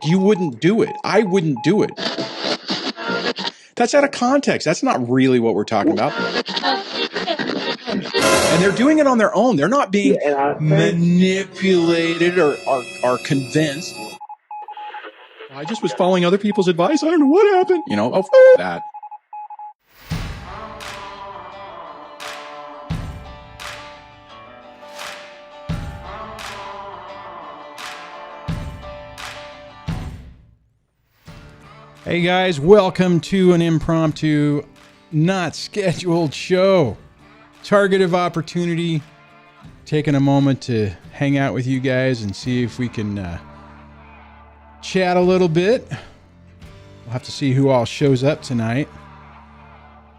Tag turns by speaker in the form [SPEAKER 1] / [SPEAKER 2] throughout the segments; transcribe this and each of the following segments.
[SPEAKER 1] You wouldn't do it. I wouldn't do it. That's out of context. That's not really what we're talking about. And they're doing it on their own. They're not being manipulated or convinced. I just was following other people's advice. I don't know what happened. You know, that. Hey guys, welcome to an impromptu, not scheduled show. Target of opportunity. Taking a moment to hang out with you guys and see if we can chat a little bit. We'll have to see who all shows up tonight.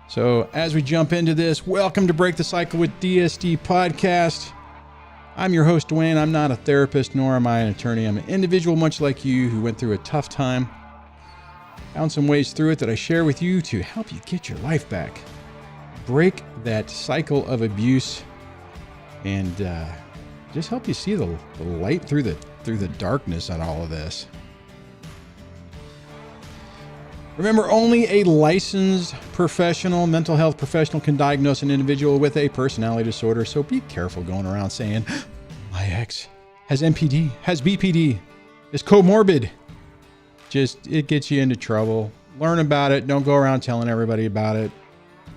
[SPEAKER 1] So as we jump into this, welcome to Break the Cycle with DSD podcast. I'm your host, Duane. I'm not a therapist, nor am I an attorney. I'm an individual much like you who went through a tough time. Found some ways through it that I share with you to help you get your life back. Break that cycle of abuse and just help you see the light through the darkness on all of this. Remember, only a licensed professional, mental health professional can diagnose an individual with a personality disorder, so be careful going around saying, my ex has NPD, has BPD, is comorbid. It gets you into trouble. Learn about it. Don't go around telling everybody about it.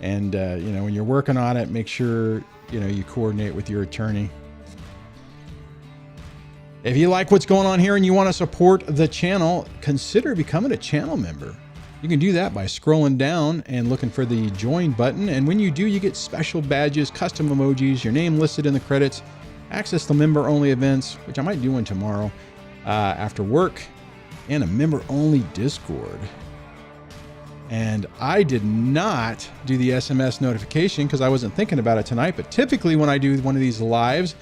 [SPEAKER 1] And, when you're working on it, make sure, you coordinate with your attorney. If you like what's going on here and you want to support the channel, consider becoming a channel member. You can do that by scrolling down and looking for the join button. And when you do, you get special badges, custom emojis, your name listed in the credits, access to member-only events, which I might do one tomorrow after work, and a member-only Discord. And I did not do the SMS notification because I wasn't thinking about it tonight, but typically when I do one of these lives,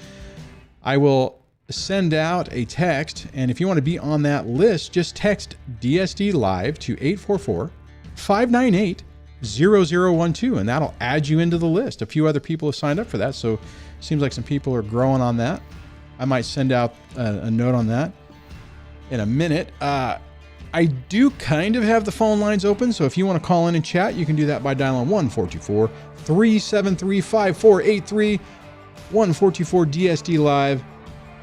[SPEAKER 1] I will send out a text, and if you want to be on that list, just text DSDLIVE to 844-598-0012, and that'll add you into the list. A few other people have signed up for that, so it seems like some people are growing on that. I might send out a note on that in a minute. I do kind of have the phone lines open, so if you want to call in and chat, you can do that by dialing 1-424-373-5483, 1-424-DSD-LIVE,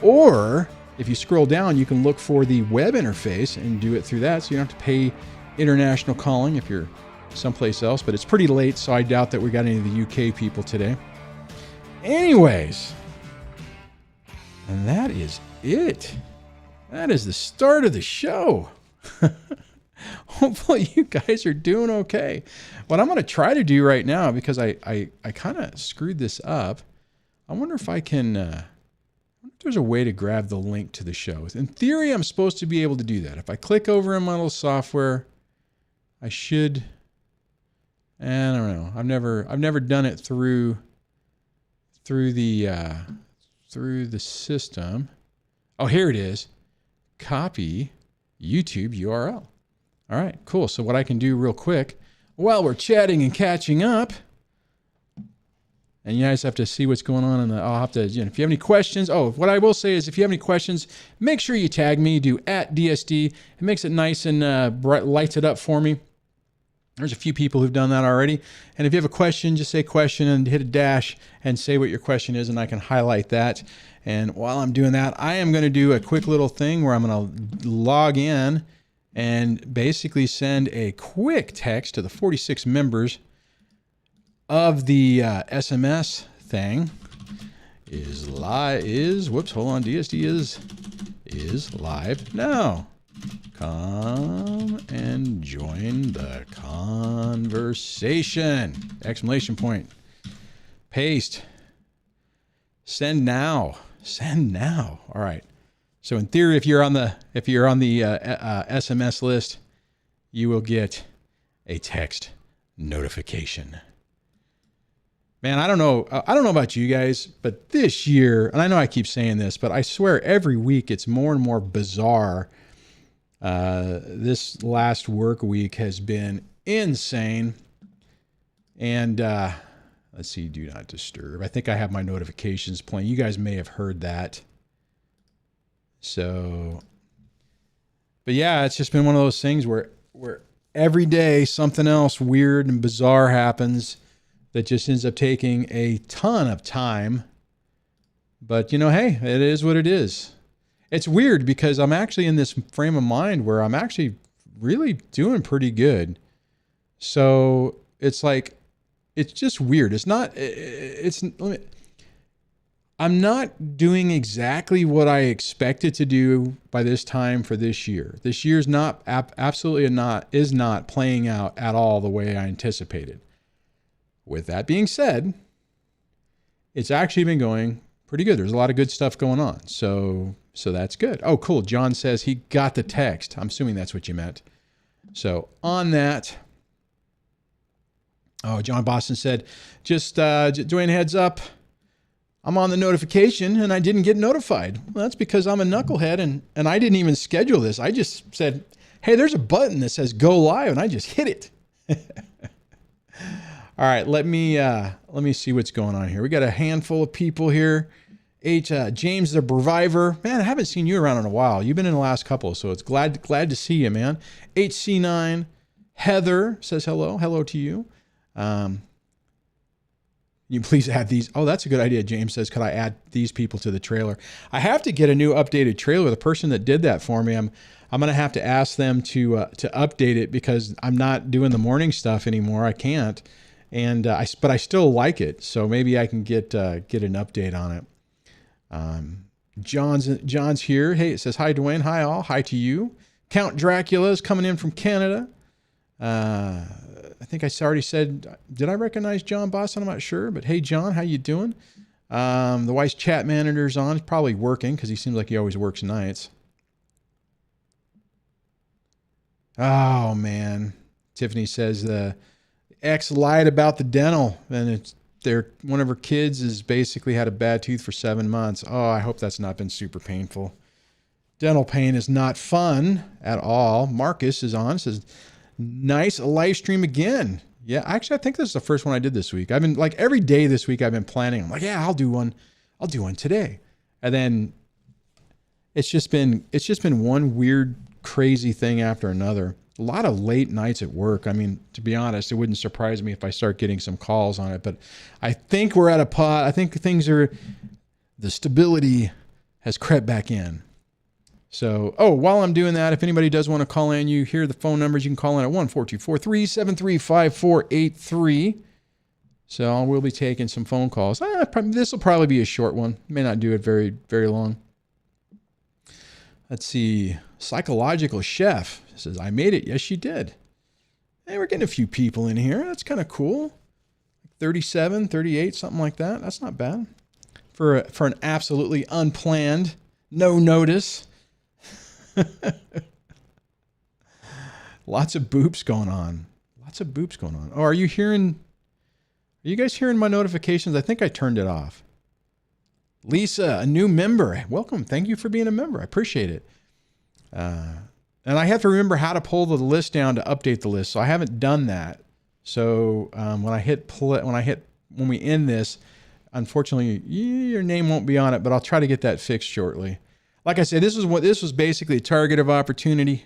[SPEAKER 1] or if you scroll down, you can look for the web interface and do it through that, so you don't have to pay international calling if you're someplace else, but it's pretty late, so I doubt that we got any of the UK people today. Anyways, and that is it. That is the start of the show. Hopefully you guys are doing okay. What I'm going to try to do right now, because I kind of screwed this up, I wonder if I can, I wonder if there's a way to grab the link to the show. In theory, I'm supposed to be able to do that. If I click over in my little software, I should, I don't know. I've never done it through the system. Oh, here it is. Copy YouTube URL. All right, cool. So what I can do real quick while we're chatting and catching up, and you guys have to see what's going on, and I'll have to, if you have any questions. Oh, what I will say is if you have any questions, make sure you tag me, do @DSD. It makes it nice and bright, lights it up for me. There's a few people who've done that already. And if you have a question, just say question and hit a dash and say what your question is, and I can highlight that. And while I'm doing that, I am going to do a quick little thing where I'm going to log in and basically send a quick text to the 46 members of the SMS thing. DSD is live now. Come and join the conversation! Exclamation point. Paste. Send now. Send now. All right. So in theory, if you're on the SMS list, you will get a text notification. Man, I don't know about you guys, but this year, and I know I keep saying this, but I swear every week it's more and more bizarre. This last work week has been insane. And let's see, do not disturb. I think I have my notifications playing. You guys may have heard that. So But yeah, it's just been one of those things where every day something else weird and bizarre happens that just ends up taking a ton of time. But, hey, it is what it is. It's weird because I'm actually in this frame of mind where I'm actually really doing pretty good. So it's like, it's just weird. I'm not doing exactly what I expected to do by this time for this year. This year's is not playing out at all the way I anticipated. With that being said, it's actually been going pretty good. There's a lot of good stuff going on. So that's good. Oh, cool. John says he got the text. I'm assuming that's what you meant. So on that, John Boston said, just Duane, heads up. I'm on the notification and I didn't get notified. Well, that's because I'm a knucklehead and I didn't even schedule this. I just said, hey, there's a button that says go live and I just hit it. All right, let me see what's going on here. We got a handful of people here. James the Reviver. Man, I haven't seen you around in a while. You've been in the last couple, so it's glad to see you, man. HC9. Heather says hello. Hello to you. You please add these. Oh, that's a good idea. James says, could I add these people to the trailer? I have to get a new updated trailer. The person that did that for me, I'm going to have to ask them to update it because I'm not doing the morning stuff anymore. I can't. And but I still like it. So maybe I can get an update on it. John's here. Hey, it says, hi, Duane. Hi, all. Hi to you. Count Dracula is coming in from Canada. I think I already said, did I recognize John Boston? I'm not sure, but hey, John, how you doing? The wife's chat manager's on. He's probably working because he seems like he always works nights. Oh, man. Tiffany says the ex lied about the dental and one of her kids has basically had a bad tooth for 7 months. Oh, I hope that's not been super painful. Dental pain is not fun at all. Marcus is on, says, nice, a live stream again. Yeah, actually, I think this is the first one I did this week. I've been like every day this week I've been planning. I'm like, yeah, I'll do one today. And then it's just been one weird, crazy thing after another. A lot of late nights at work. I mean, to be honest, it wouldn't surprise me if I start getting some calls on it, but I think we're at a pot. I think the stability has crept back in. So, while I'm doing that, if anybody does want to call in, you hear the phone numbers, you can call in at 1-4243-735483. So we'll be taking some phone calls. This will probably be a short one. May not do it very, very long. Let's see. Psychological Chef says, I made it. Yes, you did. Hey, we're getting a few people in here. That's kind of cool. 37, 38, something like that. That's not bad. For an absolutely unplanned, no notice. Lots of boops going on. Oh, are you guys hearing my notifications? I think I turned it off. Lisa, a new member. Welcome. Thank you for being a member. I appreciate it. And I have to remember how to pull the list down to update the list. So I haven't done that. So when we end this, unfortunately, your name won't be on it, but I'll try to get that fixed shortly. Like I said, this was basically a target of opportunity.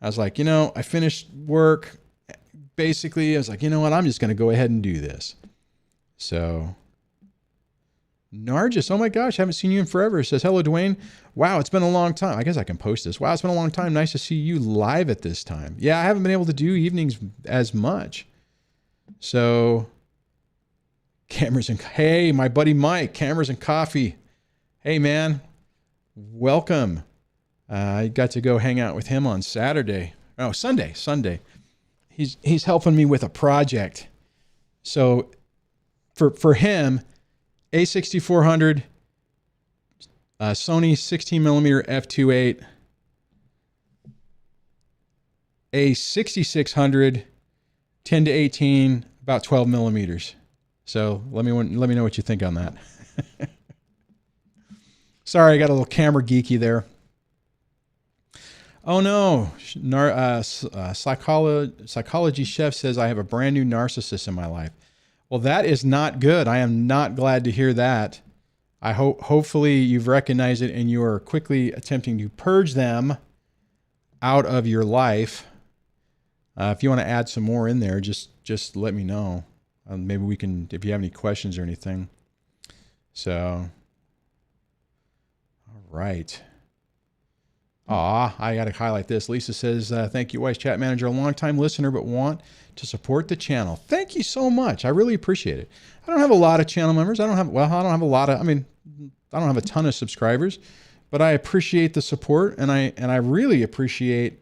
[SPEAKER 1] I was like, I finished work. Basically, I was like, you know what? I'm just going to go ahead and do this. So Nargis, oh my gosh, haven't seen you in forever. Says, hello, Duane. Wow, it's been a long time. I guess I can post this. Wow, it's been a long time. Nice to see you live at this time. Yeah, I haven't been able to do evenings as much. So hey, my buddy Mike, Cameras and Coffee. Hey, man, welcome. I got to go hang out with him on Sunday. He's helping me with a project. So for him, A6400, Sony 16mm f2.8, A6600, 10-18, about 12 millimeters. So let me know what you think on that. Sorry, I got a little camera geeky there. Oh no, Psychology Chef says I have a brand new narcissist in my life. Well, that is not good. I am not glad to hear that. I hopefully you've recognized it and you are quickly attempting to purge them out of your life. If you want to add some more in there, just let me know. Maybe we can, if you have any questions or anything. So, all right. I got to highlight this. Lisa says, thank you, Wise Chat Manager, a long-time listener, but want to support the channel. Thank you so much. I really appreciate it. I don't have a lot of channel members. I don't have a ton of subscribers, but I appreciate the support, and I really appreciate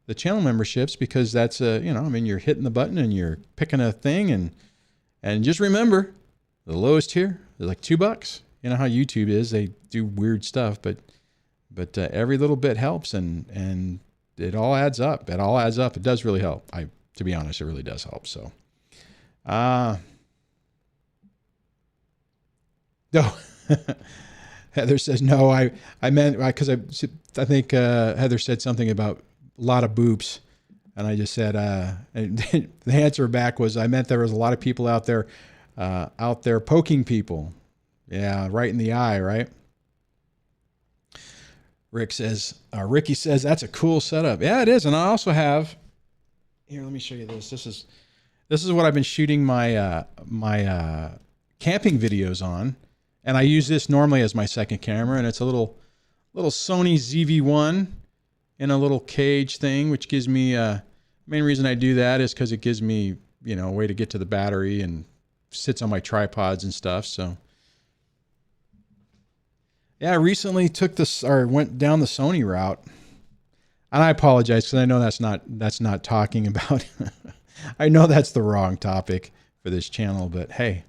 [SPEAKER 1] the channel memberships, because that's you're hitting the button and you're picking a thing, and just remember, the lowest tier is like $2. You know how YouTube is, they do weird stuff, but every little bit helps, and it all adds up. It all adds up. It does really help. To be honest, it really does help. So, no. Heather says, no, I meant, because I think Heather said something about a lot of boops, and I just said, and the answer back was, I meant there was a lot of people out there poking people. Yeah, right in the eye, right? Ricky says, that's a cool setup. Yeah, it is. And I also have, here, let me show you this. This is what I've been shooting my camping videos on. And I use this normally as my second camera, and it's a little Sony ZV-1 in a little cage thing, which gives me, main reason I do that is because it gives me, a way to get to the battery, and sits on my tripods and stuff. So yeah, I recently went down the Sony route, and I apologize because I know that's not talking about, I know that's the wrong topic for this channel, but hey,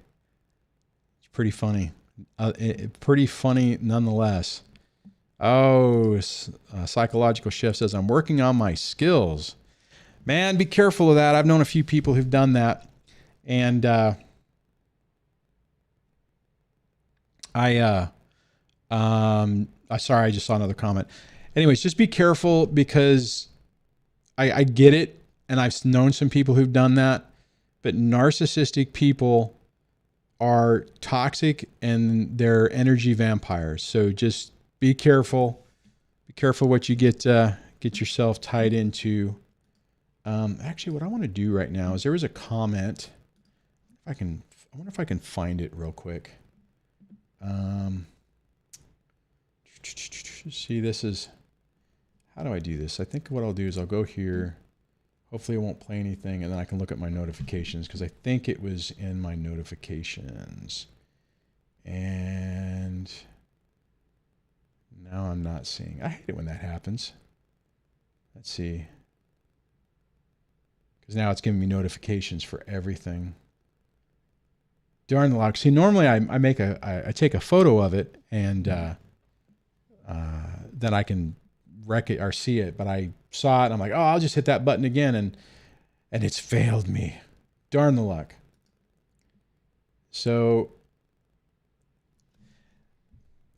[SPEAKER 1] it's pretty funny. Pretty funny nonetheless. Psychological Chef says, I'm working on my skills. Man, be careful of that. I've known a few people who've done that. And sorry, I just saw another comment. Anyways, just be careful, because I get it, and I've known some people who've done that, but narcissistic people are toxic, and they're energy vampires. So just be careful. Be careful what you get yourself tied into. Actually, what I want to do right now is, there was a comment. I wonder if I can find it real quick. See, this is, how do I do this? I think what I'll do is I'll go here. Hopefully it won't play anything, and then I can look at my notifications, because I think it was in my notifications. And now I'm not seeing. I hate it when that happens. Let's see. Because now it's giving me notifications for everything. Darn the luck. See, normally I take a photo of it, and then I can or see it, but I saw it and I'm like, oh, I'll just hit that button again, and it's failed me. Darn the luck. So,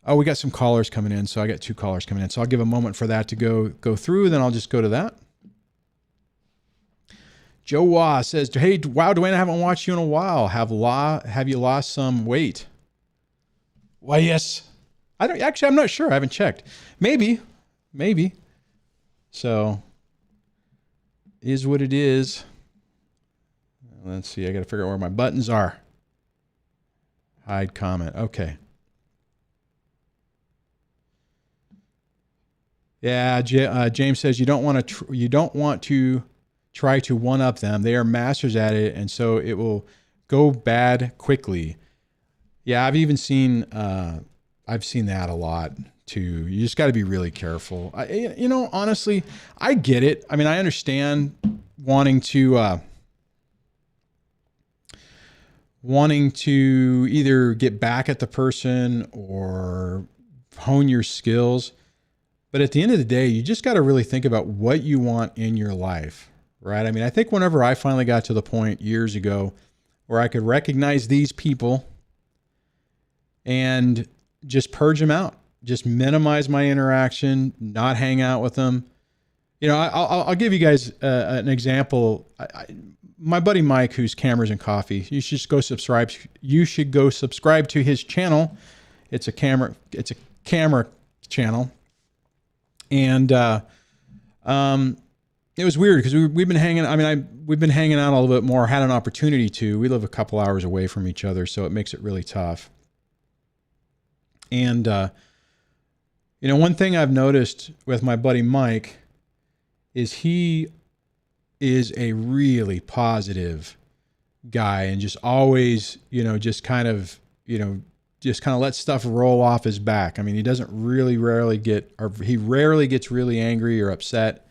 [SPEAKER 1] we got some callers coming in. So I got 2 callers coming in. So I'll give a moment for that to go through, then I'll just go to that. Joe Wah says, hey, wow, Duane, I haven't watched you in a while. Have you lost some weight? Why, yes. I'm not sure. I haven't checked. Maybe. So, is what it is. Let's see. I got to figure out where my buttons are. Hide comment. Okay. Yeah. James says you don't want to try to one up them. They are masters at it, and so it will go bad quickly. Yeah, I've even seen that a lot too. You just got to be really careful. Honestly, I get it. I mean, I understand wanting to either get back at the person or hone your skills. But at the end of the day, you just got to really think about what you want in your life, right? I mean, I think whenever I finally got to the point years ago where I could recognize these people and just purge them out, just minimize my interaction, not hang out with them. I'll give you guys an example. My buddy Mike, who's Cameras and Coffee, you should go subscribe. You should go subscribe to his channel. It's a camera channel. And It was weird because we've been hanging. I mean, we've been hanging out a little bit more. Had an opportunity to. We live a couple hours away from each other, so it makes it really tough. And one thing I've noticed with my buddy Mike is he is a really positive guy and just always, just kind of let stuff roll off his back. I mean, he doesn't he rarely gets really angry or upset.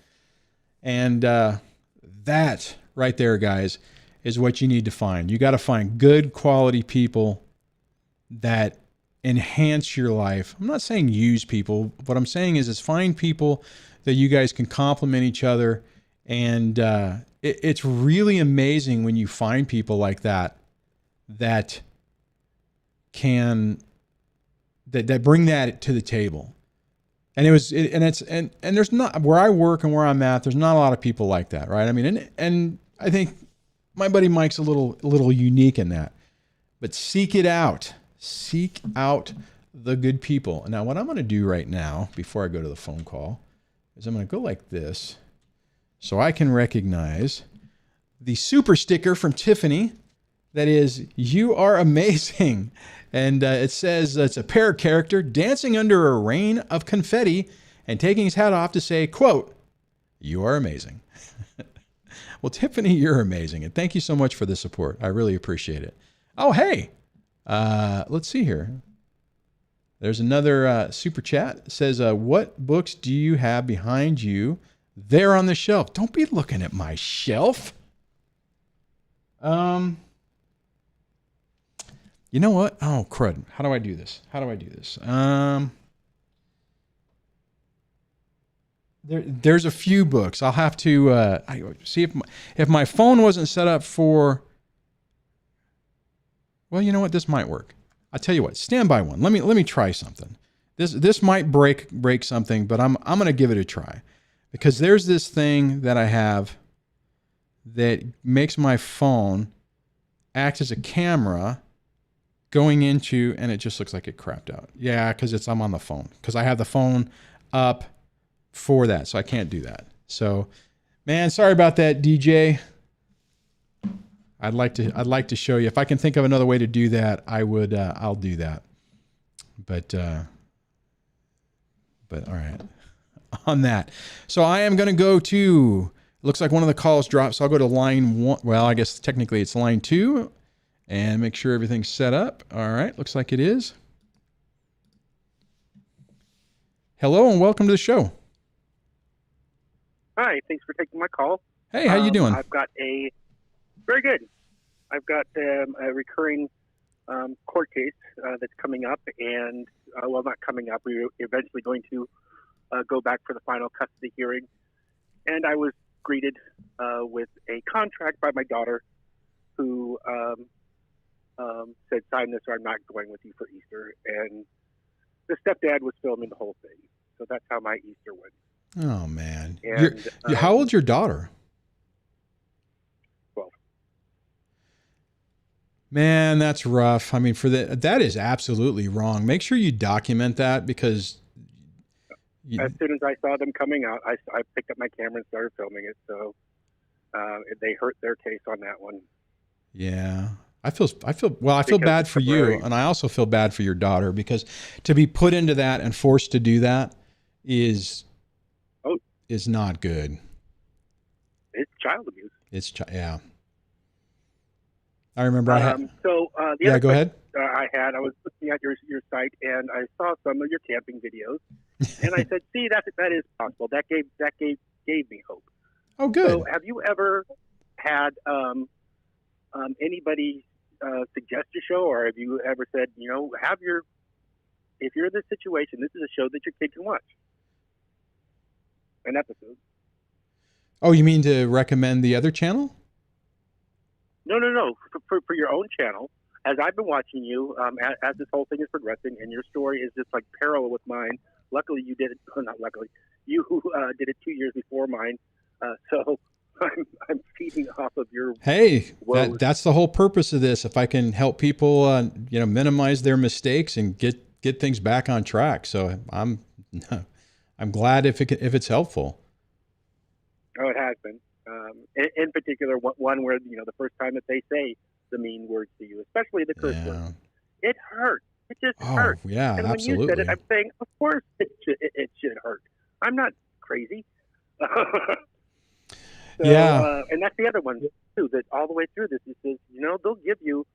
[SPEAKER 1] And that right there, guys, is what you need to find. You got to find good quality people that enhance your life. I'm not saying use people. What I'm saying is find people that you guys can complement each other. And it's really amazing when you find people like that can bring that to the table. And and there's not, where I work and where I'm at, there's not a lot of people like that, right? I mean, and I think my buddy Mike's a little unique in that. But seek it out. Seek out the good people. Now, what I'm going to do right now, before I go to the phone call, is I'm going to go like this so I can recognize the super sticker from Tiffany. That is, you are amazing. And it says it's a pair character dancing under a rain of confetti and taking his hat off to say, quote, "You are amazing." Well, Tiffany, you're amazing. And thank you so much for the support. I really appreciate it. Oh, hey, let's see here. There's another super chat. It says, what books do you have behind you there on the shelf? Don't be looking at my shelf. You know what? Oh, crud. How do I do this? There's a few books. I'll have to see if my phone wasn't set up for. Well, you know what? This might work. I'll tell you what. Stand by one. Let me try something. This might break something, but I'm going to give it a try, because there's this thing that I have that makes my phone act as a camera going into, and it just looks like it crapped out. Yeah, because I'm on the phone, because I have the phone up for that, so I can't do that. So, man, sorry about that, DJ. I'd like to show you. If I can think of another way to do that, I would. I'll do that. But all right. On that, so I am going to go to. Looks like one of the calls dropped, so I'll go to line 1. Well, I guess technically it's line 2. And make sure everything's set up. All right, looks like it is. Hello and welcome to the show.
[SPEAKER 2] Hi, thanks for taking my call.
[SPEAKER 1] Hey, how you doing?
[SPEAKER 2] Very good. I've got a recurring court case that's coming up, and not coming up. We're eventually going to go back for the final custody hearing. And I was greeted with a contract by my daughter, who said, "Sign this or I'm not going with you for Easter." And the stepdad was filming the whole thing. So that's how my Easter went.
[SPEAKER 1] Oh, man.
[SPEAKER 2] And,
[SPEAKER 1] how old's your daughter?
[SPEAKER 2] 12.
[SPEAKER 1] Man, that's rough. I mean, that is absolutely wrong. Make sure you document that, because
[SPEAKER 2] as soon as I saw them coming out, I picked up my camera and started filming it. So they hurt their case on that one.
[SPEAKER 1] Yeah. I feel bad for you, and I also feel bad for your daughter, because to be put into that and forced to do that is not good.
[SPEAKER 2] It's child abuse.
[SPEAKER 1] Yeah. I remember
[SPEAKER 2] go
[SPEAKER 1] ahead.
[SPEAKER 2] I was looking at your site, and I saw some of your camping videos, and I said, "See, that is possible." That gave me hope.
[SPEAKER 1] Oh, good.
[SPEAKER 2] So, have you ever had anybody suggest a show, or have you ever said, if you're in this situation, this is a show that your kid can watch? An episode.
[SPEAKER 1] Oh, you mean to recommend the other channel?
[SPEAKER 2] No. For your own channel. As I've been watching you, as this whole thing is progressing, and your story is just like parallel with mine. Luckily, you did it. Well, not luckily, you did it 2 years before mine. So I'm feeding off of your.
[SPEAKER 1] Hey, that's the whole purpose of this. If I can help people, minimize their mistakes and get things back on track. So I'm glad if it's helpful.
[SPEAKER 2] Oh, it has been. In particular, one where the first time that they say the mean words to you, especially the curse words, it hurts. It just hurts.
[SPEAKER 1] Yeah,
[SPEAKER 2] and when
[SPEAKER 1] absolutely.
[SPEAKER 2] you said it, I'm saying, of course it should hurt. I'm not crazy. And that's the other one too. That all the way through this, it says, they'll give you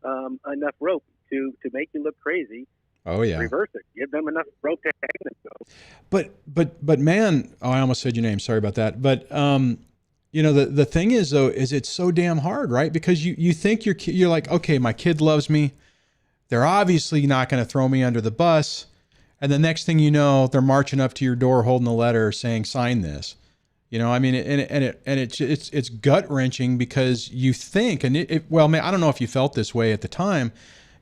[SPEAKER 2] enough rope to make you look crazy.
[SPEAKER 1] Oh yeah.
[SPEAKER 2] Reverse it. Give them enough rope to hang themselves.
[SPEAKER 1] But man, I almost said your name. Sorry about that. But the thing is though, is it's so damn hard, right? Because you think you're like, okay, my kid loves me. They're obviously not going to throw me under the bus. And the next thing you know, they're marching up to your door holding a letter saying, sign this. I mean, it's gut wrenching because you think, well, I don't know if you felt this way at the time,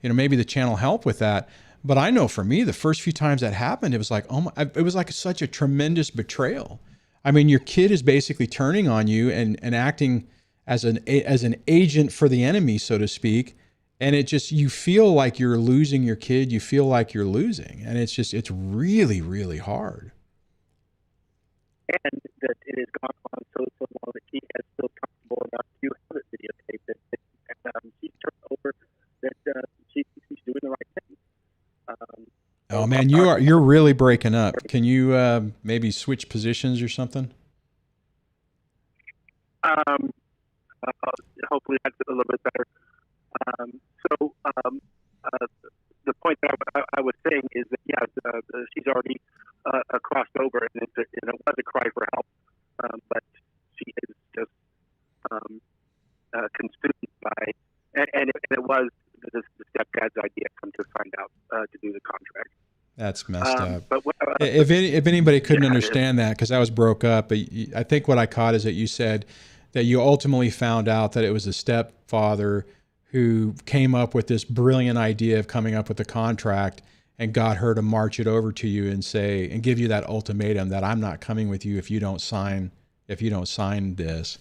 [SPEAKER 1] maybe the channel helped with that. But I know for me, the first few times that happened, it was like, it was like such a tremendous betrayal. I mean, your kid is basically turning on you and acting as an agent for the enemy, so to speak. And you feel like you're losing your kid. You feel like you're losing. And it's really, really hard.
[SPEAKER 2] And that it has gone on so long that she has feel comfortable enough to have it videotaped. And she's turned over that she's doing the right thing.
[SPEAKER 1] Oh man, you're really breaking up. Can you maybe switch positions or something?
[SPEAKER 2] Hopefully that's a little bit better. The point that I was saying is that she's already crossed over, and it was a cry for help, but she is just consumed by, and it was the stepdad's idea come to find out to do the contract.
[SPEAKER 1] That's messed up.
[SPEAKER 2] But
[SPEAKER 1] if anybody couldn't understand that, because I was broke up, but I think what I caught is that you said that you ultimately found out that it was the stepfather who came up with this brilliant idea of coming up with a contract and got her to march it over to you and give you that ultimatum that I'm not coming with you if you don't sign this.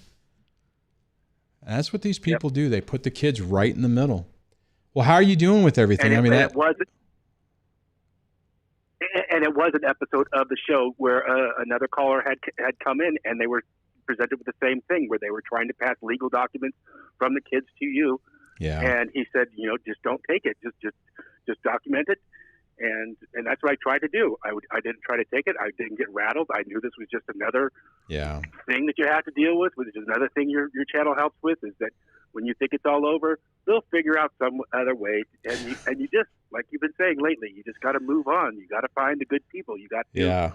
[SPEAKER 1] And that's what these people do. They put the kids right in the middle. Well, how are you doing with everything?
[SPEAKER 2] It was an episode of the show where another caller had come in, and they were presented with the same thing, where they were trying to pass legal documents from the kids to you.
[SPEAKER 1] Yeah.
[SPEAKER 2] And he said, just don't take it. Just document it. And that's what I tried to do. I didn't try to take it. I didn't get rattled. I knew this was just another thing that you have to deal with, which is another thing your channel helps with, is that when you think it's all over, they'll figure out some other way. And you just, like you've been saying lately, you just got to move on. You got to find the good people. You got to.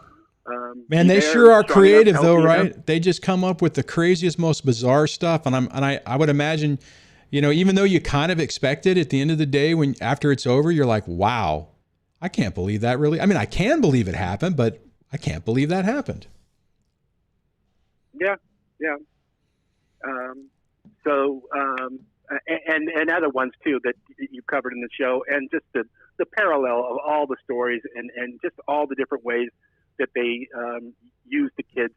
[SPEAKER 1] Man, they sure are creative though, right? They just come up with the craziest, most bizarre stuff. And I would imagine, even though you kind of expect it, at the end of the day, after it's over, you're like, wow, I can't believe that really. I mean, I can believe it happened, but I can't believe that happened.
[SPEAKER 2] Yeah. And other ones too that you covered in the show, and just the parallel of all the stories and just all the different ways that they use the kids.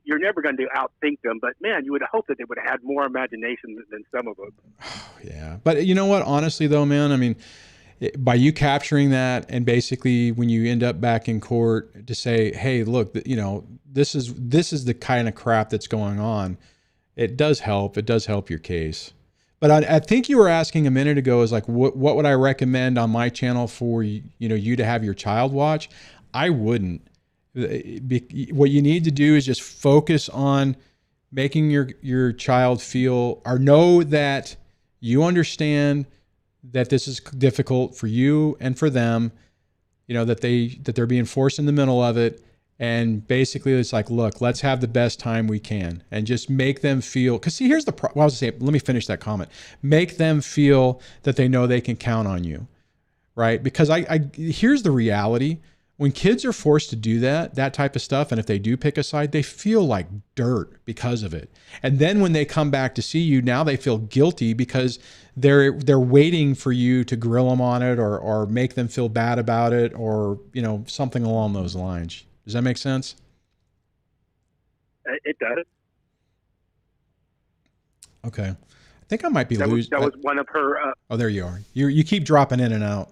[SPEAKER 2] You're never going to outthink them, but man, you would hope that they would have had more imagination than some of them.
[SPEAKER 1] Yeah, but you know what? Honestly, though, man, I mean, by you capturing that, and basically when you end up back in court to say, "Hey, look, this is the kind of crap that's going on," it does help. It does help your case. But I think you were asking a minute ago is like, what would I recommend on my channel for you to have your child watch? I wouldn't. What you need to do is just focus on making your child feel or know that you understand that this is difficult for you and for them, that they're being forced in the middle of it. And basically it's like, look, let's have the best time we can and just make them feel, because see, here's the problem. Let me finish that comment. Make them feel that they know they can count on you, right? Because here's the reality. When kids are forced to do that type of stuff, and if they do pick a side, they feel like dirt because of it. And then when they come back to see you, now they feel guilty because they're waiting for you to grill them on it or make them feel bad about it, or something along those lines. Does that make sense?
[SPEAKER 2] It does.
[SPEAKER 1] Okay. I think I might be losing.
[SPEAKER 2] That was one of her.
[SPEAKER 1] Oh, there you are. You keep dropping in and out.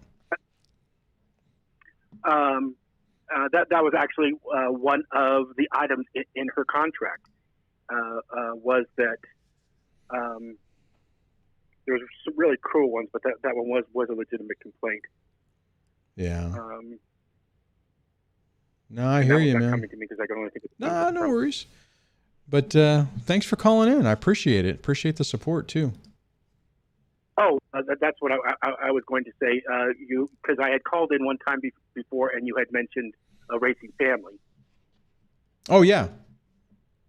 [SPEAKER 2] that was actually one of the items in her contract. Was that there was some really cruel ones, but that one was a legitimate complaint.
[SPEAKER 1] Yeah. No, I hear you, man.
[SPEAKER 2] Coming to me because I can only think of
[SPEAKER 1] no worries. But thanks for calling in. I appreciate it. Appreciate the support too.
[SPEAKER 2] Oh, that's what I was going to say. Because I had called in one time before, and you had mentioned a racing family.
[SPEAKER 1] Oh yeah.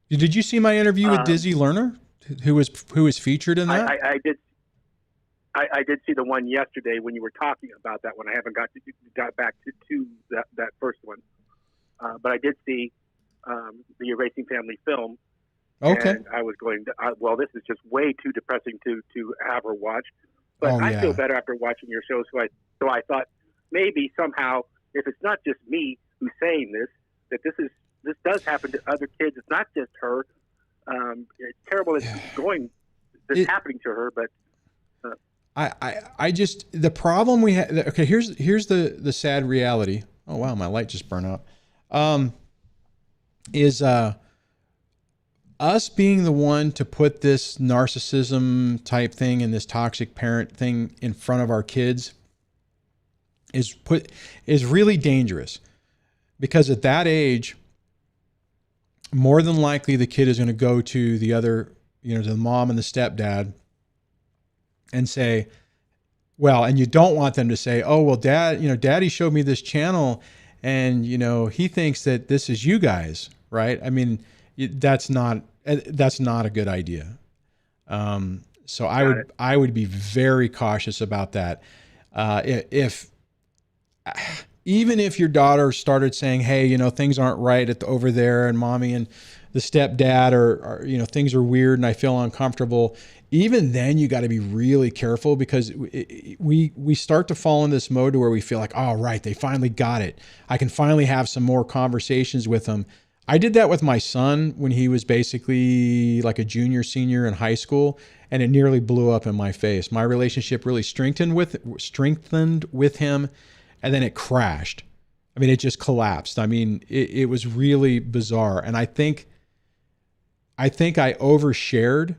[SPEAKER 1] Did you see my interview with Dizzy Lerner, who was featured in that?
[SPEAKER 2] I did. I did see the one yesterday when you were talking about that one. I haven't got back to that first one, but I did see the Racing Family film.
[SPEAKER 1] Okay.
[SPEAKER 2] And I was going, well, this is just way too depressing to have her watch. But I feel better after watching your show. So I thought maybe somehow, if it's not just me who's saying this, that this does happen to other kids. It's not just her. It's terrible that it's happening to her, but.
[SPEAKER 1] I just, the problem we have, okay, here's the sad reality. Oh wow, my light just burned out. Is us being the one to put this narcissism type thing and this toxic parent thing in front of our kids is really dangerous, because at that age, more than likely the kid is going to go to the other, to the mom and the stepdad and say, well, and you don't want them to say, oh, well, daddy showed me this channel and, he thinks that this is you guys, right? I mean, that's not a good idea. So I would be very cautious about that. Even if your daughter started saying, hey, things aren't right over there, and mommy and the stepdad are things are weird and I feel uncomfortable, even then you got to be really careful, because we start to fall in this mode to where we feel like, oh, right, they finally got it. I can finally have some more conversations with them. I did that with my son when he was basically like a junior, senior in high school, and it nearly blew up in my face. My relationship really strengthened with him, and then it crashed. I mean, it just collapsed. I mean, it was really bizarre. And I think I overshared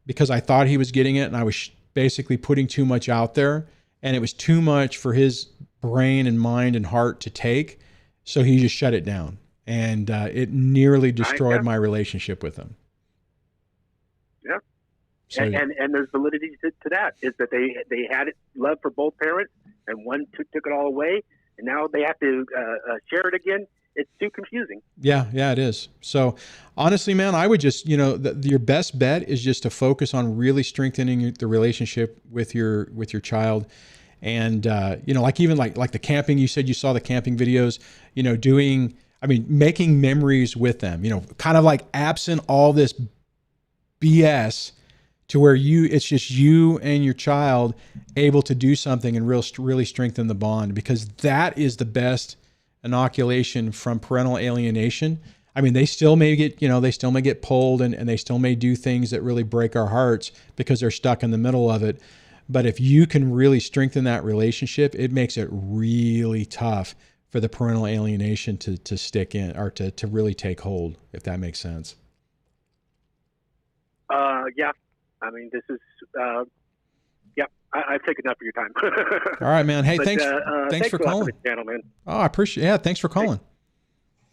[SPEAKER 1] because I thought he was getting it, and I was basically putting too much out there, and it was too much for his brain and mind and heart to take. So he just shut it down, and it nearly destroyed my relationship with him.
[SPEAKER 2] Yeah. So, and there's validity to that, is that they had love for both parents, and one took it all away, and now they have to share it again. It's too confusing. Yeah,
[SPEAKER 1] it is. So honestly, man, I would just, your best bet is just to focus on really strengthening the relationship with your child. And, like the camping, you said you saw the camping videos, making memories with them, kind of like absent all this BS, to where it's just you and your child able to do something and really strengthen the bond, because that is the best inoculation from parental alienation. I mean, they still may get pulled and they still may do things that really break our hearts because they're stuck in the middle of it. But if you can really strengthen that relationship, it makes it really tough for the parental alienation to stick in, or to really take hold, if that makes sense.
[SPEAKER 2] Yeah. I mean, this is, I've taken up your time.
[SPEAKER 1] All right, man. Hey, thanks for calling.
[SPEAKER 2] Channel, man.
[SPEAKER 1] Oh, I appreciate it. Yeah, thanks for calling.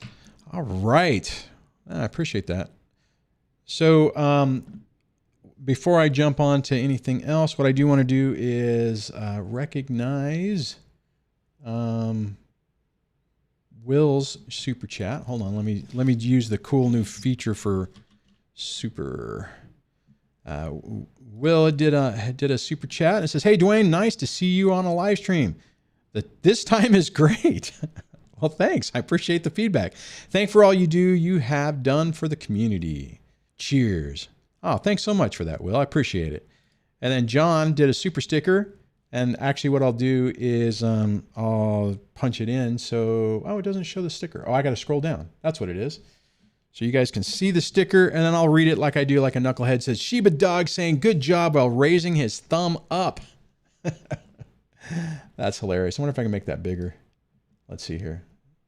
[SPEAKER 1] Thanks. All right. I appreciate that. So before I jump on to anything else, what I do want to do is recognize Will's super chat. Hold on. Let me use the cool new feature for super. Will did a super chat and it says, "Hey Duane, nice to see you on a live stream. This time is great." Well, thanks. I appreciate the feedback. Thanks for all you have done for the community. Cheers. Oh, thanks so much for that, Will. I appreciate it. And then John did a super sticker, and actually what I'll do is I'll punch it in. So, it doesn't show the sticker. Oh, I got to scroll down. That's what it is. So you guys can see the sticker, and then I'll read it like I do, like a knucklehead. It says, Sheba Dog saying good job while raising his thumb up. That's hilarious. I wonder if I can make that bigger. Let's see here.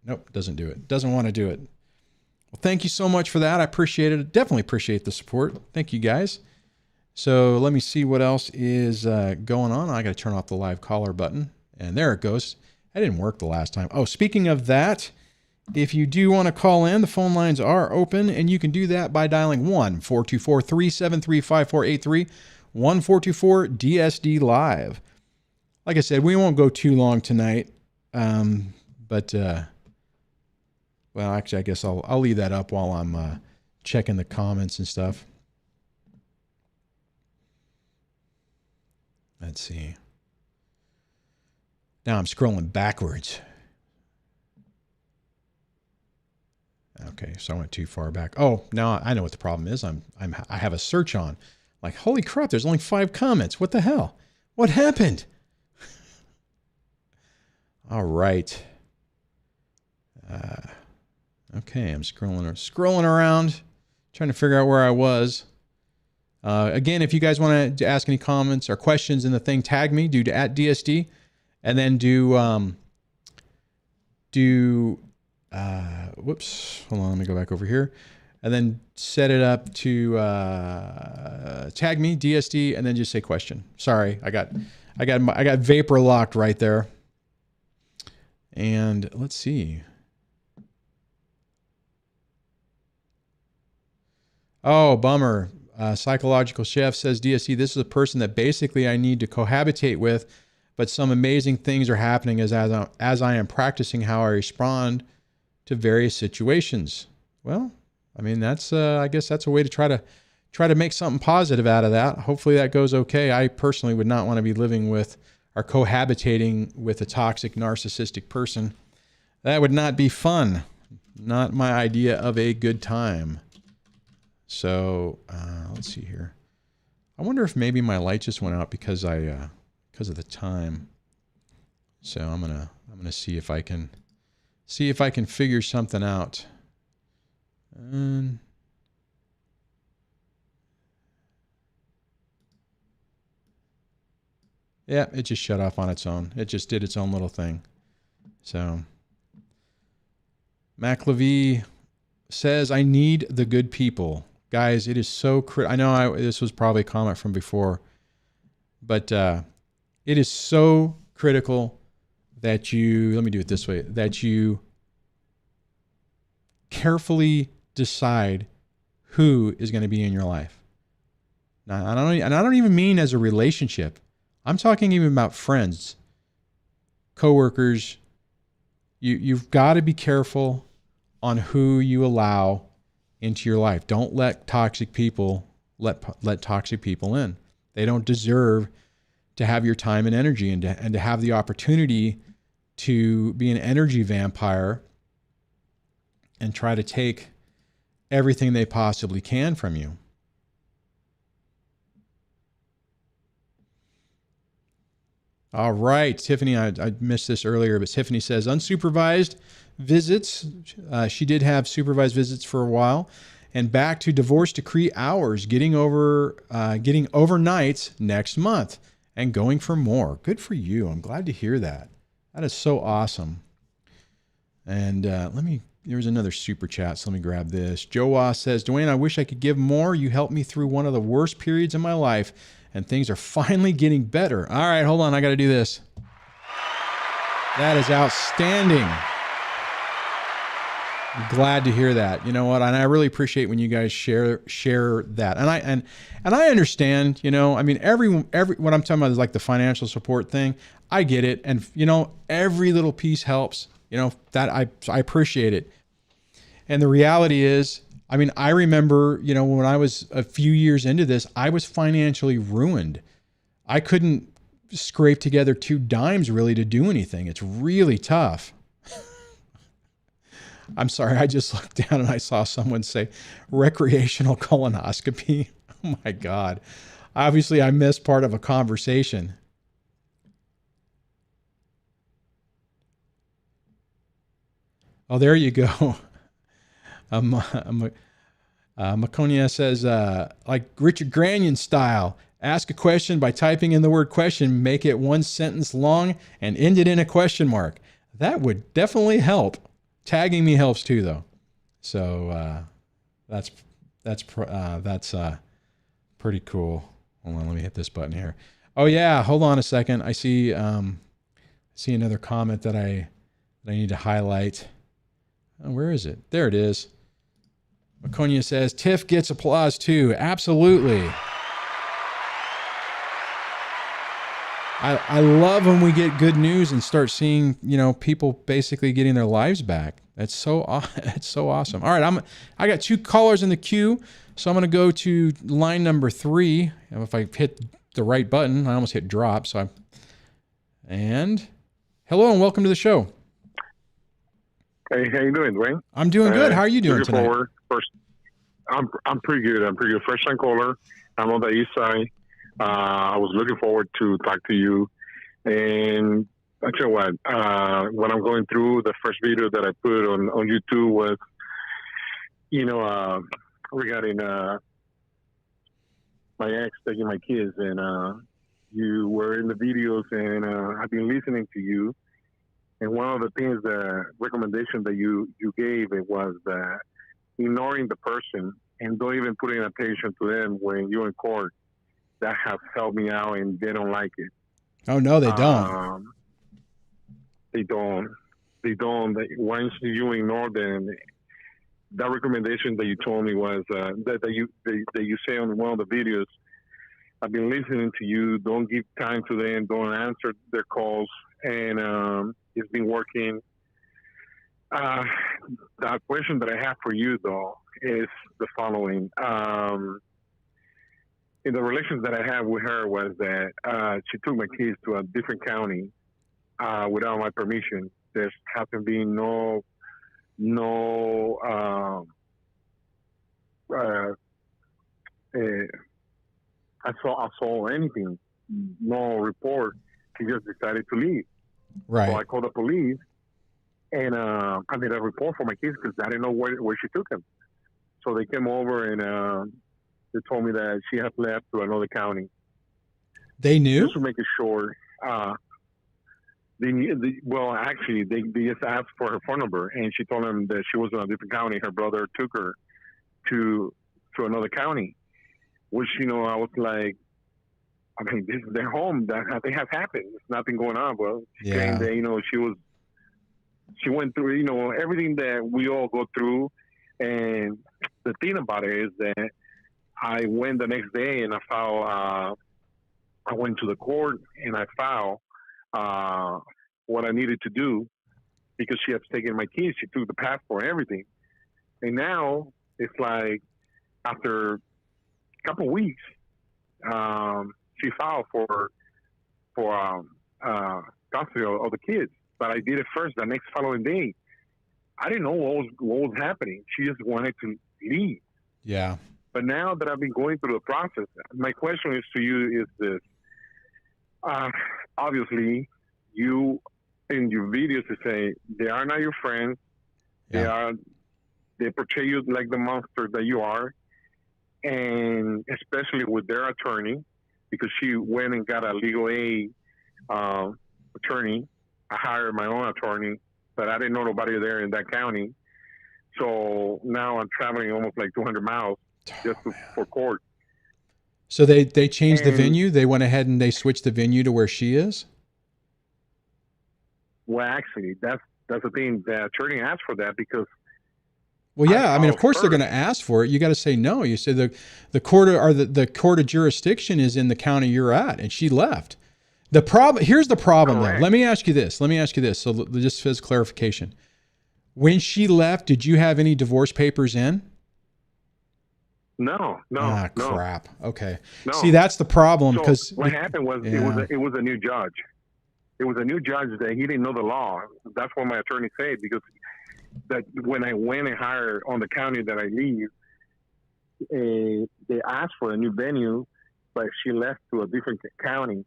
[SPEAKER 1] Nope, doesn't do it. Doesn't want to do it. Well, thank you so much for that. I appreciate it. Definitely appreciate the support. Thank you, guys. So let me see what else is going on. I got to turn off the live caller button. And there it goes. That didn't work the last time. Oh, speaking of that, if you do want to call in, the phone lines are open, and you can do that by dialing 1-424-373-5483, 1-424-DSD-LIVE. Like I said, we won't go too long tonight, but well, actually, I guess I'll leave that up while I'm checking the comments and stuff. Let's see. Now I'm scrolling backwards. Okay, so I went too far back. Oh, now I know what the problem is. I have a search on. Like, holy crap, there's only 5 comments. What the hell? What happened? All right. Okay, I'm scrolling around, trying to figure out where I was. Again, if you guys want to ask any comments or questions in the thing, tag me, do @DSD, and then whoops, hold on, let me go back over here, and then set it up to tag me, DSD, and then just say question. Sorry, I got vapor locked right there. And let's see. Oh, bummer. Psychological Chef says, DSC, this is a person that basically I need to cohabitate with, but some amazing things are happening as I am practicing how I respond to various situations. Well, I mean, that's I guess that's a way to try to make something positive out of that. Hopefully that goes okay. I personally would not want to be living with or cohabitating with a toxic, narcissistic person. That would not be fun. Not my idea of a good time. So let's see here. I wonder if maybe my light just went out because of the time. So I'm gonna see if I can figure something out. Yeah, it just shut off on its own. It just did its own little thing. So MacLevy says, I need the good people. Guys, it is so I know this was probably a comment from before, but it is so critical that you, let me do it this way, that you carefully decide who is going to be in your life. Now, I don't even mean as a relationship. I'm talking even about friends, coworkers. You've got to be careful on who you allow into your life. Don't let toxic people let toxic people in. They don't deserve to have your time and energy, and to have the opportunity to be an energy vampire and try to take everything they possibly can from you. All right, Tiffany, I missed this earlier, but Tiffany says unsupervised visits. She did have supervised visits for a while, and back to divorce decree hours, getting overnights next month and going for more. Good for you. I'm glad to hear that. That is so awesome. And there's another super chat, so let me grab this. Joa says, Duane, I wish I could give more. You helped me through one of the worst periods in my life, and things are finally getting better. All right, hold on. I got to do this. That is outstanding. I'm glad to hear that. You know what? And I really appreciate when you guys share that. And I understand, you know, I mean, every what I'm talking about is like the financial support thing. I get it. And, you know, every little piece helps, you know, that I appreciate it. And the reality is, I mean, I remember, you know, when I was a few years into this, I was financially ruined. I couldn't scrape together 2 dimes really to do anything. It's really tough. I'm sorry, I just looked down and I saw someone say recreational colonoscopy. Oh my God. Obviously, I missed part of a conversation. Oh, there you go. Maconia says, like Richard Granion style, ask a question by typing in the word question, make it 1 sentence long, and end it in a question mark. That would definitely help. Tagging me helps too, though. So that's pretty cool. Hold on, let me hit this button here. Oh yeah, hold on a second. I see another comment that I need to highlight. Oh, where is it? There it is. Maconia says, Tiff gets applause too. Absolutely. I love when we get good news and start seeing, people basically getting their lives back. It's so awesome. All right, I got 2 callers in the queue, so I'm going to go to line number 3. And if I hit the right button, I almost hit drop. And hello and welcome to the show.
[SPEAKER 3] Hey, how you doing, Duane?
[SPEAKER 1] I'm doing good. How are you doing tonight?
[SPEAKER 3] I'm pretty good. I'm pretty good. First time caller. I'm on the east side. I was looking forward to talk to you. And I tell you what, when I'm going through the first video that I put on YouTube was, regarding my ex taking my kids, and you were in the videos, and I've been listening to you. And one of the things, the recommendation that you gave, it was that ignoring the person and don't even putting attention to them when you're in court. That has helped me out, and they don't like it.
[SPEAKER 1] Oh no, they don't.
[SPEAKER 3] They don't. Once you ignore them, that recommendation that you told me was that you say on one of the videos. I've been listening to you. Don't give time to them. Don't answer their calls, and it's been working. The question that I have for you, though, is the following. In the relations that I have with her was that she took my kids to a different county without my permission. There hasn't been no assault, anything, no report. She just decided to leave.
[SPEAKER 1] Right.
[SPEAKER 3] So I called the police, and I made a report for my kids because I didn't know where she took them. So they came over, and they told me that she had left to another county.
[SPEAKER 1] They knew?
[SPEAKER 3] Just to make it short. They knew. Well, actually, they just asked for her phone number, and she told them that she was in a different county. Her brother took her to another county, which, I was like, this is their home. That nothing has happened. There's nothing going on. Well,
[SPEAKER 1] yeah.
[SPEAKER 3] That, she went through, everything that we all go through. And the thing about it is that I went the next day and I went to the court and I filed what I needed to do because she had taken my keys. She took the passport and everything. And now it's like after a couple of weeks, she filed for custody of the kids. But I did it first the next following day. I didn't know what was happening. She just wanted to leave.
[SPEAKER 1] Yeah.
[SPEAKER 3] But now that I've been going through the process, my question is to you is this. Obviously, you in your videos you say they are not your friends.
[SPEAKER 1] Yeah.
[SPEAKER 3] They portray you like the monster that you are. And especially with their attorney, because she went and got a legal aid attorney. I hired my own attorney, but I didn't know nobody there in that county. So now I'm traveling almost like 200 miles just for court.
[SPEAKER 1] So they changed the venue? They went ahead and they switched the venue to where she is?
[SPEAKER 3] Well, actually, that's the thing. The attorney asked for that because...
[SPEAKER 1] Well, yeah, of course they're going to ask for it. You got to say no. You say the court of jurisdiction is in the county you're at, and she left. Here's the problem, though. Let me ask you this. So just as clarification. When she left, did you have any divorce papers in?
[SPEAKER 3] No.
[SPEAKER 1] Crap. Okay.
[SPEAKER 3] No.
[SPEAKER 1] See, that's the problem.
[SPEAKER 3] So what happened was it was a new judge. It was a new judge that he didn't know the law. That's what my attorney said, because that when I went and hired on the county that I leave, they asked for a new venue, but she left to a different county.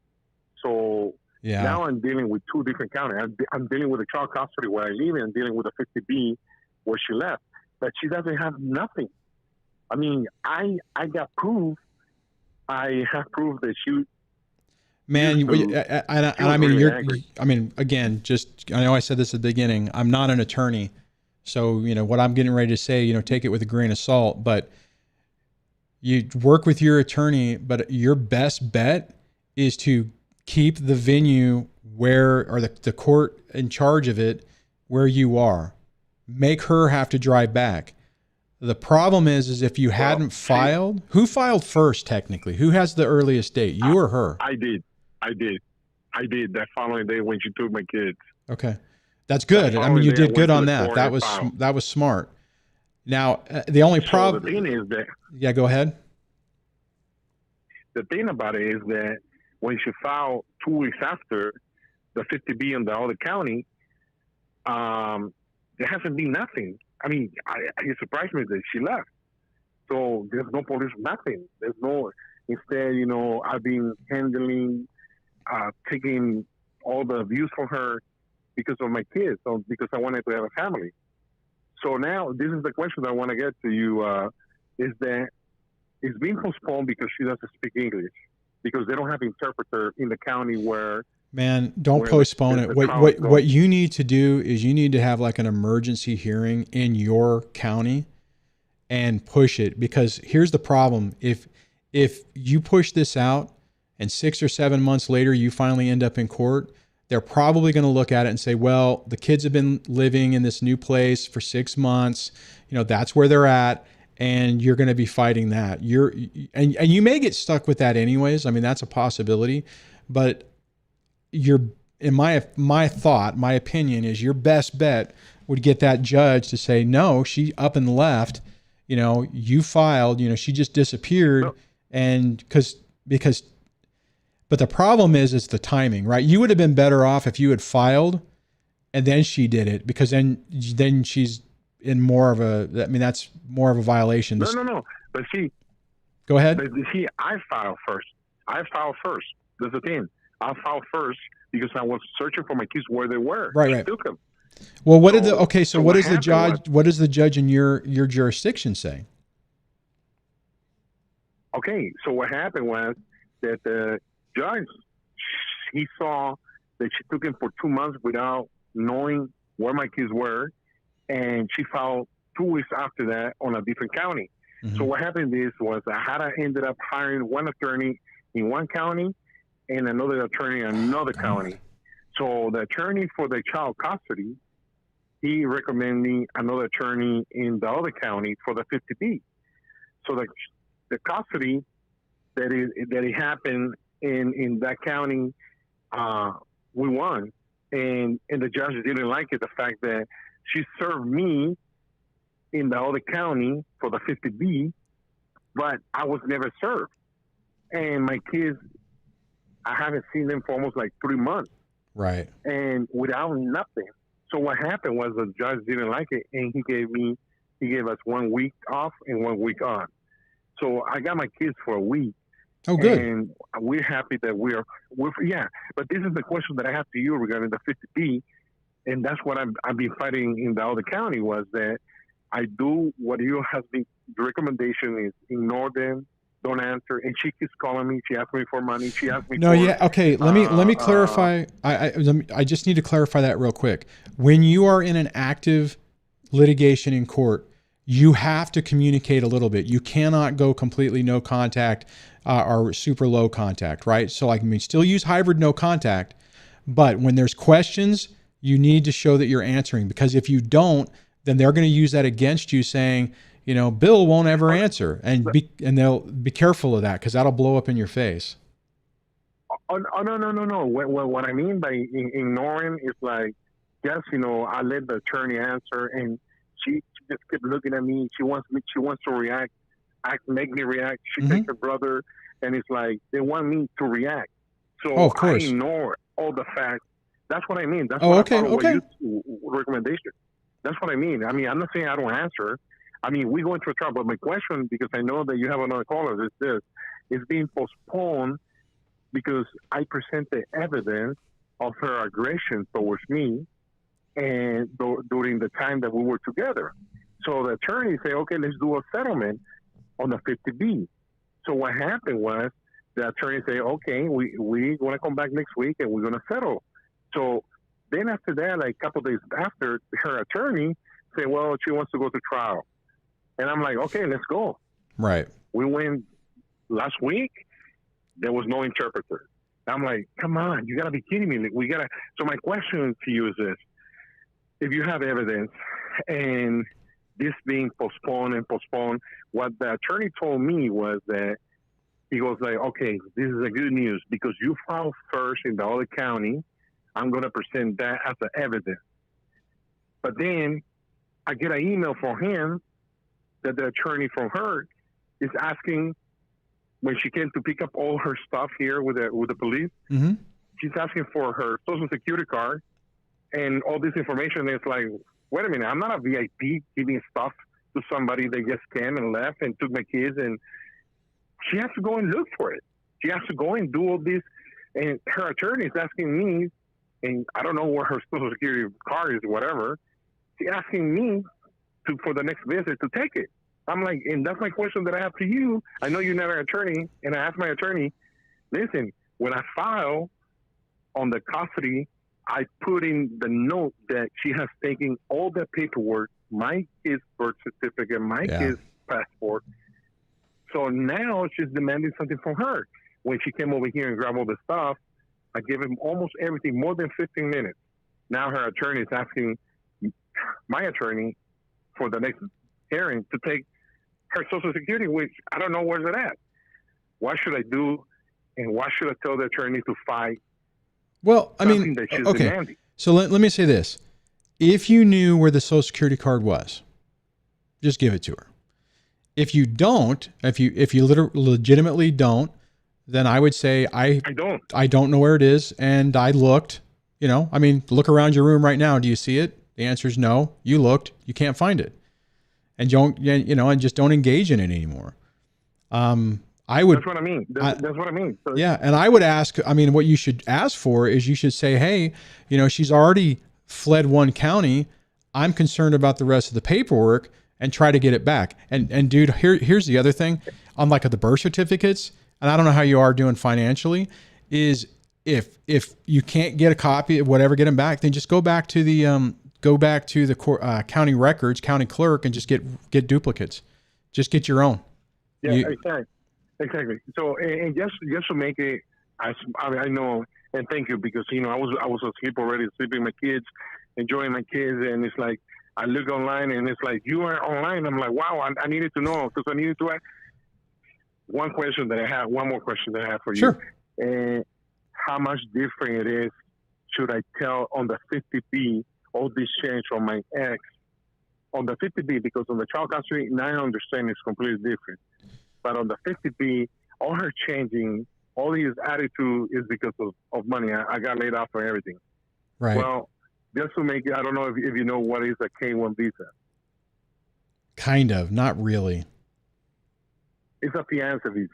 [SPEAKER 3] So now I'm dealing with two different counties. I'm dealing with the child custody where I live, and I'm dealing with the 50B where she left. But she doesn't have nothing. I mean, I got proof. I have proof that she...
[SPEAKER 1] Man, again, I know I said this at the beginning. I'm not an attorney, So, what I'm getting ready to say, take it with a grain of salt, but you work with your attorney, but your best bet is to keep the venue or the court in charge of it where you are. Make her have to drive back. The problem is if you hadn't filed, who filed first technically? Who has the earliest date, you or her?
[SPEAKER 3] I did that following day when she took my kids.
[SPEAKER 1] Okay. That's good. I mean, you did good on that. That was smart. Now, the only problem.
[SPEAKER 3] The thing is that.
[SPEAKER 1] Yeah, go ahead.
[SPEAKER 3] The thing about it is that when she filed 2 weeks after the 50B in the other county, there hasn't been nothing. I mean, it surprised me that she left. So there's no police, nothing. There's no. Instead, I've been handling, taking all the abuse from her because of my kids, because I wanted to have a family. So now, this is the question I want to get to you, is that it's being postponed because she doesn't speak English, because they don't have interpreter in the county where...
[SPEAKER 1] Man, don't postpone it. What you need to do is you need to have like an emergency hearing in your county and push it, because here's the problem. If you push this out and 6 or 7 months later you finally end up in court, they're probably going to look at it and say, well, the kids have been living in this new place for 6 months. That's where they're at. And you're going to be fighting that. And you may get stuck with that anyways. I mean, that's a possibility, but in my opinion is your best bet would get that judge to say, no, she up and left, you filed, she just disappeared. No. And but the problem is the timing, right? You would have been better off if you had filed and then she did it, because then she's in more of that's more of a violation.
[SPEAKER 3] No. But
[SPEAKER 1] go ahead.
[SPEAKER 3] But I filed first. That's the thing. I filed first because I was searching for my kids where they were.
[SPEAKER 1] Right.
[SPEAKER 3] Took them.
[SPEAKER 1] Well, what does the judge in your jurisdiction say?
[SPEAKER 3] Okay, so what happened was that the judge, he saw that she took him for 2 months without knowing where my kids were, and she filed 2 weeks after that on a different county. Mm-hmm. So what happened was I ended up hiring one attorney in one county and another attorney in another county. So the attorney for the child custody, he recommended me another attorney in the other county for the 50B. So the custody that it happened in that county, we won, and the judge didn't like it, the fact that she served me in the other county for the 50B, but I was never served, and my kids, I haven't seen them for almost like 3 months,
[SPEAKER 1] right? And
[SPEAKER 3] without nothing. So what happened was the judge didn't like it, and he gave us 1 week off and 1 week on. So I got my kids for a week.
[SPEAKER 1] Oh, good.
[SPEAKER 3] And we're happy that we're yeah. But this is the question that I have to you regarding the 50B, and that's what I've been fighting in the other county, was that I do what you have been. The recommendation is ignore them, don't answer. And she keeps calling me. She asks me for money. She asks me.
[SPEAKER 1] Okay. Let me clarify. I just need to clarify that real quick. When you are in an active litigation in court, you have to communicate a little bit. You cannot go completely no contact or super low contact, right? So still use hybrid no contact, but when there's questions, you need to show that you're answering, because if you don't, then they're going to use that against you, saying, Bill won't ever answer, and they'll be careful of that, because that'll blow up in your face.
[SPEAKER 3] Oh, no. What I mean by ignoring is like, yes, I let the attorney answer, and she just kept looking at me. She wants to react, make me react. She takes her brother, and it's like they want me to react. So
[SPEAKER 1] of course.
[SPEAKER 3] I ignore all the facts. That's what I mean. That's
[SPEAKER 1] okay.
[SPEAKER 3] Recommendation. That's what I mean. I'm not saying I don't answer. We go into a trial, but my question, because I know that you have another caller, is this: it's being postponed because I present the evidence of her aggression towards me, and during the time that we were together. So the attorney say, okay, let's do a settlement on the 50B. So what happened was the attorney say, okay, we're going to come back next week and we're going to settle. So then after that, like a couple of days after, her attorney say, well, she wants to go to trial. And I'm like, okay, let's go.
[SPEAKER 1] Right.
[SPEAKER 3] We went last week. There was no interpreter. I'm like, come on, you got to be kidding me. We got to. So my question to you is this. If you have evidence and this being postponed and postponed, what the attorney told me was that he goes like, okay, this is a good news because you filed first in the other county. I'm going to present that as the evidence. But then I get an email from him that the attorney from her is asking when she came to pick up all her stuff here with the police.
[SPEAKER 1] Mm-hmm.
[SPEAKER 3] She's asking for her social security card and all this information. It's like, wait a minute, I'm not a VIP giving stuff to somebody that just came and left and took my kids. And she has to go and look for it. She has to go and do all this. And her attorney is asking me, and I don't know where her social security card is, whatever. She's asking me for the next visit to take it. I'm like, and that's my question that I have to you. I know you're not an attorney, and I asked my attorney, listen, when I file on the custody, I put in the note that she has taken all the paperwork, my kid's birth certificate, my kid's passport. So now she's demanding something from her. When she came over here and grabbed all the stuff, I gave him almost everything, more than 15 minutes. Now her attorney is asking my attorney for the next hearing to take her social security, which I don't know where's it at. What should I do? And why should I tell the attorney to fight?
[SPEAKER 1] Well, I mean, okay. Demanding? So let me say this. If you knew where the social security card was, just give it to her. If you don't, if you legitimately don't, then I would say I don't know where it is. And I looked, I mean, look around your room right now. Do you see it? The answer is no. You looked, you can't find it. And and just don't engage in it anymore. I would.
[SPEAKER 3] That's what I mean. That's what I mean. So,
[SPEAKER 1] yeah, and I would ask. I mean, what you should ask for is you should say, "Hey, she's already fled one county. I'm concerned about the rest of the paperwork, and try to get it back." And dude, here's the other thing. On like the birth certificates, and I don't know how you are doing financially, is if you can't get a copy of whatever, get them back, then just go back to the county records, county clerk, and just get duplicates. Just get your own.
[SPEAKER 3] Yeah, exactly. So, and just to make it, I know, and thank you, because I was asleep already, sleeping with my kids, enjoying my kids, and it's like I look online and it's like you are online. I'm like, wow, I needed to know because I needed to ask. One more question that I have for you.
[SPEAKER 1] Sure.
[SPEAKER 3] And how much different it is? Should I tell on the 50B? All this change from my ex on the 50B, because on the child custody, now I understand it's completely different. But on the 50B, all her changing, all his attitude is because of money. I got laid off for everything.
[SPEAKER 1] Right.
[SPEAKER 3] Well, just to make it, I don't know if you know what is a K-1 visa.
[SPEAKER 1] Kind of, not really.
[SPEAKER 3] It's a fiancé visa.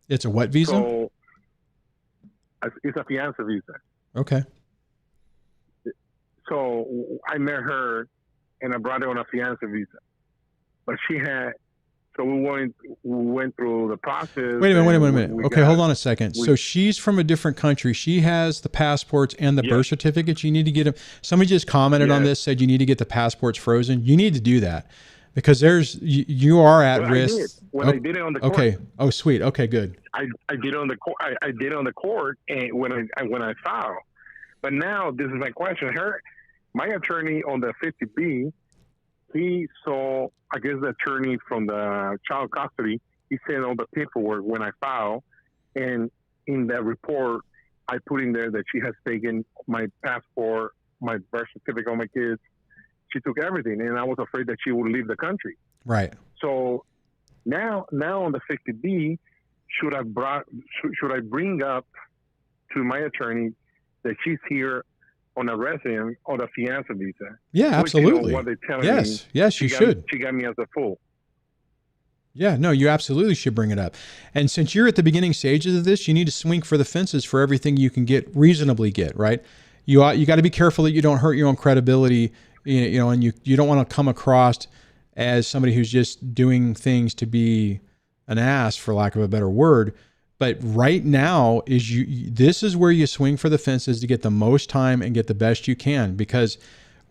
[SPEAKER 1] It's a what visa?
[SPEAKER 3] So, it's a fiancé visa.
[SPEAKER 1] Okay.
[SPEAKER 3] So I met her and I brought her on a fiancé visa, but she had. So we went through the process. Wait a minute.
[SPEAKER 1] Okay, hold on a second. So she's from a different country. She has the passports and the birth certificates. You need to get them. Somebody just commented on this, said you need to get the passports frozen. You need to do that because you are at risk.
[SPEAKER 3] I did it on the court.
[SPEAKER 1] Okay. Oh, sweet. Okay, good.
[SPEAKER 3] I did it on the court. I did it on the court, and when I filed. But now this is my question. My attorney on the 50B, he saw, I guess, the attorney from the child custody. He sent all the paperwork when I filed, and in that report, I put in there that she has taken my passport, my birth certificate on my kids. She took everything, and I was afraid that she would leave the country.
[SPEAKER 1] Right. So
[SPEAKER 3] now on the 50B, should I bring up to my attorney that she's here on a resident on a fiancé visa?
[SPEAKER 1] Yeah, absolutely.
[SPEAKER 3] What they're telling me.
[SPEAKER 1] Yes, you should.
[SPEAKER 3] She got me as a fool.
[SPEAKER 1] Yeah, no, you absolutely should bring it up. And since you're at the beginning stages of this, you need to swing for the fences for everything you can reasonably get, right? You got to be careful that you don't hurt your own credibility, and you don't want to come across as somebody who's just doing things to be an ass, for lack of a better word. But right now this is where you swing for the fences to get the most time and get the best you can, because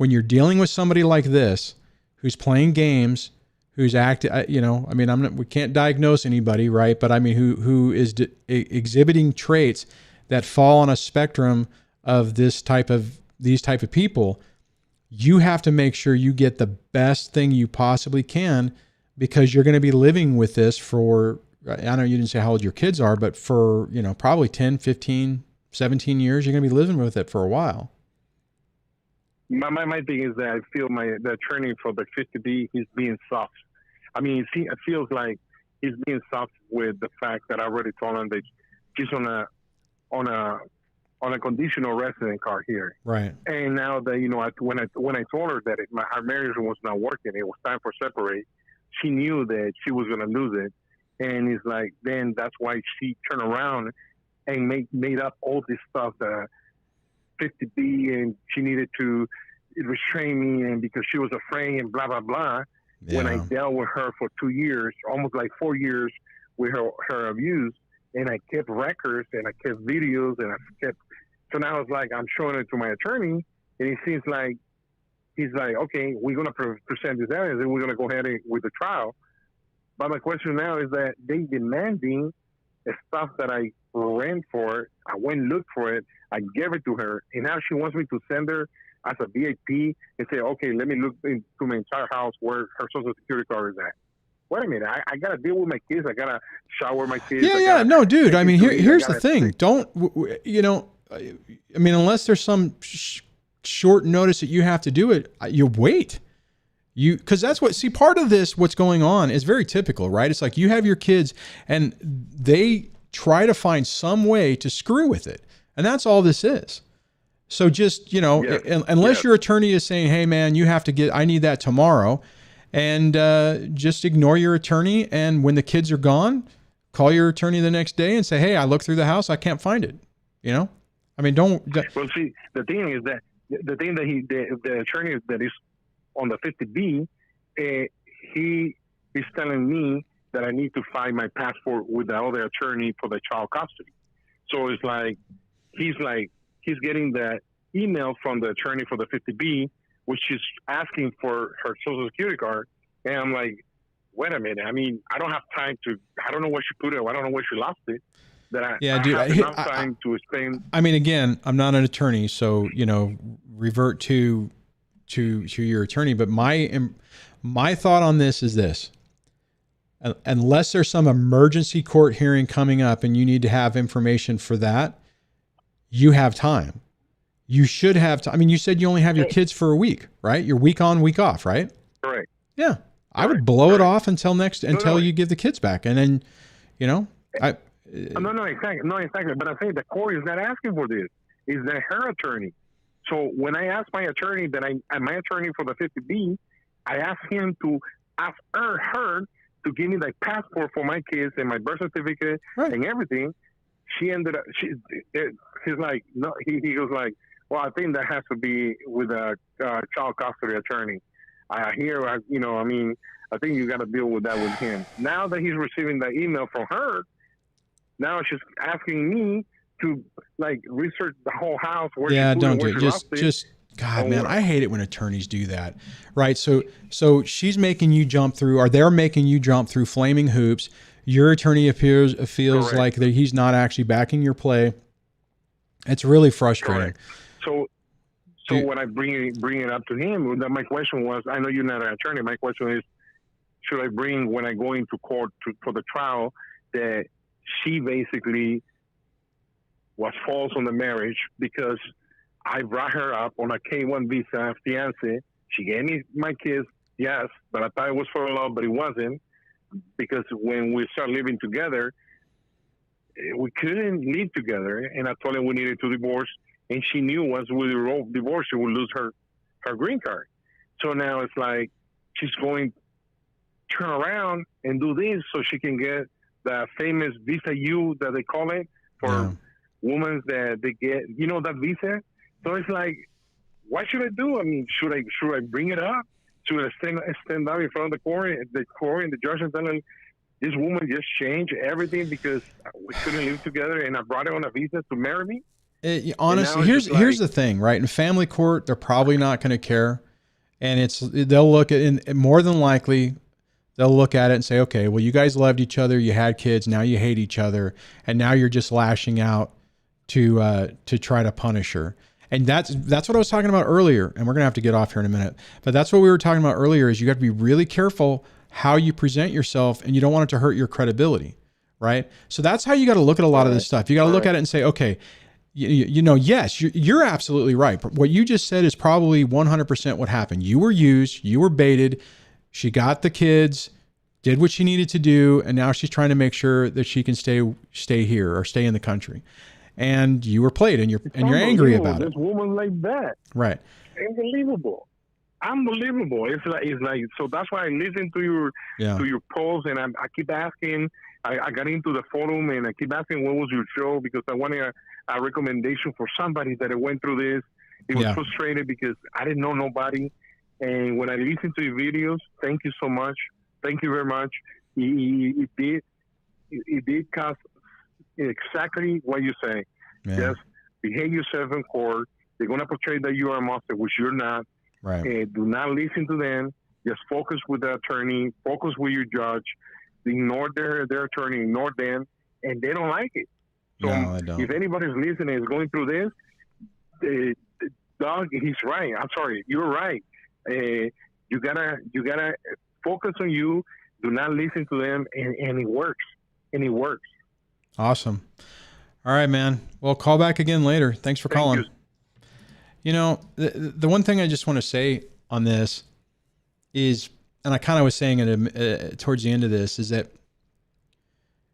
[SPEAKER 1] when you're dealing with somebody like this, who's playing games, who's acting, I mean, we can't diagnose anybody, right? But I mean, who is exhibiting traits that fall on a spectrum of these type of people, you have to make sure you get the best thing you possibly can, because you're going to be living with this for, I know you didn't say how old your kids are, but for, probably 10, 15, 17 years, you're going to be living with it for a while.
[SPEAKER 3] My thing is that I feel the attorney for the 50B, he's being soft. I mean, it feels like he's being soft with the fact that I already told him that she's on a conditional resident card here.
[SPEAKER 1] Right.
[SPEAKER 3] And now that, when I told her that our marriage was not working, it was time for separate, she knew that she was going to lose it. And it's like, then that's why she turned around and made up all this stuff, the 50B, and she needed to restrain me, and because she was afraid and blah, blah, blah. Yeah. When I dealt with her for 2 years, almost like 4 years with her abuse, and I kept records and I kept videos and so now it's like I'm showing it to my attorney, and it seems like he's like, okay, we're going to present this evidence and we're going to go ahead with the trial. But my question now is that they demanding the stuff that I ran for. I went and looked for it. I gave it to her, and now she wants me to send her as a VIP and say, okay, let me look into my entire house where her social security card is at. Wait a minute, I got to deal with my kids. I got to shower my kids.
[SPEAKER 1] No, dude. I mean, here's the thing. Unless there's some short notice that you have to do it, you wait. Because that's part of this, what's going on is very typical, right? It's like you have your kids and they try to find some way to screw with it. And that's all this is. So just, unless your attorney is saying, hey man, I need that tomorrow, and just ignore your attorney. And when the kids are gone, call your attorney the next day and say, hey, I looked through the house. I can't find it. I mean, don't.
[SPEAKER 3] Well, see, the thing is that the attorney that is on the 50B, he is telling me that I need to find my passport with the other attorney for the child custody. So it's like, he's getting that email from the attorney for the 50B, which is asking for her social security card. And I'm like, wait a minute. I mean, I don't have time I don't know where she put it. I don't know where she lost it. I have enough time to explain.
[SPEAKER 1] I mean, again, I'm not an attorney, so, revert to your attorney. But my thought on this is this: unless there's some emergency court hearing coming up and you need to have information for that, you have time. You should have time. I mean, you said you only have your kids for a week, right? You're week on, week off, right?
[SPEAKER 3] Correct.
[SPEAKER 1] Yeah. I would blow it off until you give the kids back. And then,
[SPEAKER 3] No, exactly. But I say the court is not asking for this. It's her attorney. So when I asked my attorney my attorney for the 50B, I asked him to ask her to give me the passport for my kids and my birth certificate and everything. She ended up, he's like, no, he goes like, well, I think that has to be with a child custody attorney. I think you got to deal with that with him. Now that he's receiving the email from her, now she's asking me to research the whole house.
[SPEAKER 1] Don't do it. God, man, I hate it when attorneys do that. Right. So she's making you jump through, or they're making you jump through flaming hoops. Your attorney feels like that he's not actually backing your play. It's really frustrating.
[SPEAKER 3] Correct. So when I bring it up to him, my question was, I know you're not an attorney. My question is, should I bring, when I go into court for the trial, that she basically was false on the marriage because I brought her up on a K-1 visa, fiance. She gave me my kids, yes, but I thought it was for love, but it wasn't, because when we started living together, we couldn't live together, and I told her we needed to divorce, and she knew once we divorced, she would lose her green card. So now it's like she's going to turn around and do this so she can get the famous Visa U that they call it for women that they get, that visa. So it's like, what should I do? I mean, should I bring it up? Should I stand up in front of the court and the judge and tell them, this woman just changed everything because we couldn't live together and I brought her on a visa to marry me?
[SPEAKER 1] Honestly,
[SPEAKER 3] it's just
[SPEAKER 1] here's the thing, right? In family court, they're probably not going to care, and they'll look at, and more than likely, they'll look at it and say, okay, well, you guys loved each other, you had kids, now you hate each other, and now you're just lashing out to try to punish her. And that's what I was talking about earlier, and we're gonna have to get off here in a minute. But that's what we were talking about earlier, is you got to be really careful how you present yourself, and you don't want it to hurt your credibility, right? So that's how you got to look at a lot of this stuff. You got to look at it and say, okay, you know, yes, you're absolutely right. What you just said is probably 100% what happened. You were used, you were baited. She got the kids, did what she needed to do, and now she's trying to make sure that she can stay here or stay in the country. And you were played, and you're angry about it.
[SPEAKER 3] This woman like that,
[SPEAKER 1] right?
[SPEAKER 3] Unbelievable. It's like so. That's why I listen to your posts, and I keep asking. I got into the forum, and I keep asking what was your show, because I wanted a recommendation for somebody that went through this. It was frustrated because I didn't know nobody. And when I listened to your videos, thank you so much. Thank you very much. It did cause exactly what you say.
[SPEAKER 1] Yeah.
[SPEAKER 3] Just behave yourself in court. They're going to portray that you are a monster, which you're not.
[SPEAKER 1] Right.
[SPEAKER 3] Do not listen to them. Just focus with the attorney. Focus with your judge. Ignore their attorney. Ignore them. And they don't like it. So
[SPEAKER 1] no, I don't.
[SPEAKER 3] If anybody's listening is going through this, Doug, he's right. I'm sorry. You're right. You gotta focus on you. Do not listen to them, and it works. And it works.
[SPEAKER 1] Awesome. All right, man. Well, call back again later. Thanks for calling. You know, the one thing I just want to say on this is, and I kind of was saying it towards the end of this, is that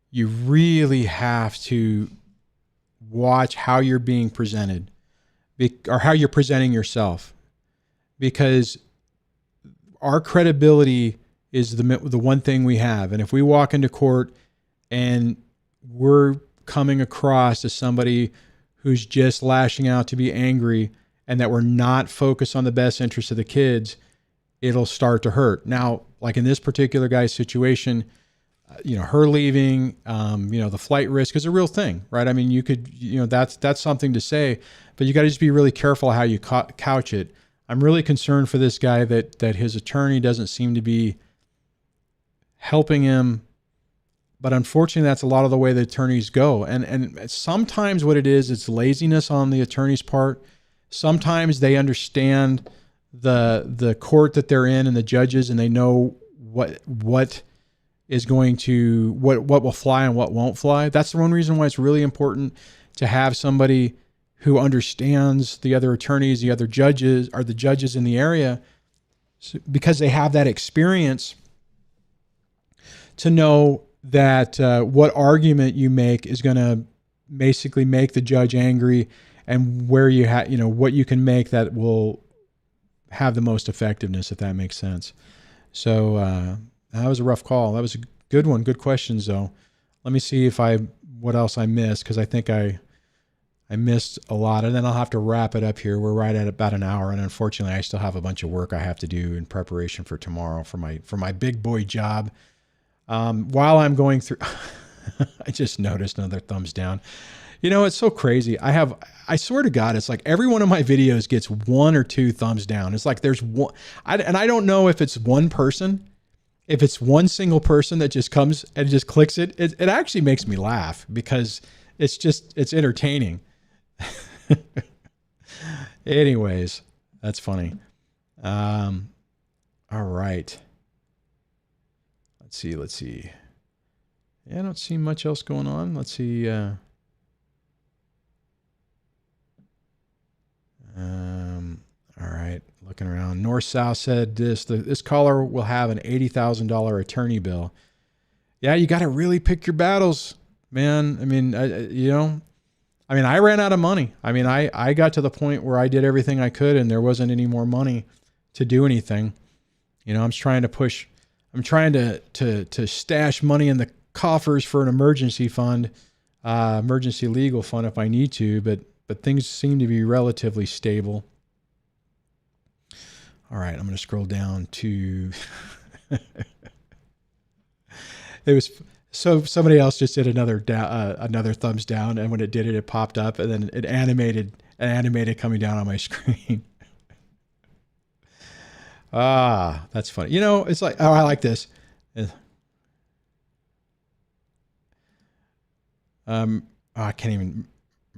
[SPEAKER 1] you really have to watch how you're being presented, or how you're presenting yourself, because our credibility is the one thing we have. And if we walk into court and we're coming across as somebody who's just lashing out to be angry, and that we're not focused on the best interest of the kids, it'll start to hurt. Now, like in this particular guy's situation, her leaving, the flight risk is a real thing, right? I mean, you could, that's something to say, but you got to just be really careful how you couch it. I'm really concerned for this guy that his attorney doesn't seem to be helping him. But unfortunately, that's a lot of the way the attorneys go. And sometimes what it is, it's laziness on the attorney's part. Sometimes they understand the court that they're in and the judges, and they know what is going to, what will fly and what won't fly. That's the one reason why it's really important to have somebody who understands the other attorneys, the other judges, or the judges in the area, because they have that experience to know that what argument you make is going to basically make the judge angry, and where you what you can make that will have the most effectiveness, if that makes sense. So that was a rough call. That was a good one. Good questions, though. Let me see what else I missed, because I think I missed a lot, and then I'll have to wrap it up here. We're right at about an hour, and unfortunately, I still have a bunch of work I have to do in preparation for tomorrow for my big boy job. While I'm going through, I just noticed another thumbs down. It's so crazy. I swear to God, it's like every one of my videos gets 1 or 2 thumbs down. It's like there's one, and I don't know if it's one person, if it's one single person that just comes and just clicks it. It actually makes me laugh, because it's entertaining. Anyways, that's funny. All right. Let's see. Yeah, I don't see much else going on. Let's see. All right. Looking around. North South said this caller will have an $80,000 attorney bill. Yeah, you got to really pick your battles, man. I mean, I ran out of money. I mean, I got to the point where I did everything I could, and there wasn't any more money to do anything. I'm trying to stash money in the coffers for an emergency fund, emergency legal fund if I need to, but things seem to be relatively stable. All right, I'm going to scroll down to So somebody else just did another thumbs down, and when it did it, it popped up, and then it animated coming down on my screen. That's funny. You know, it's like, oh, I like this. I can't even.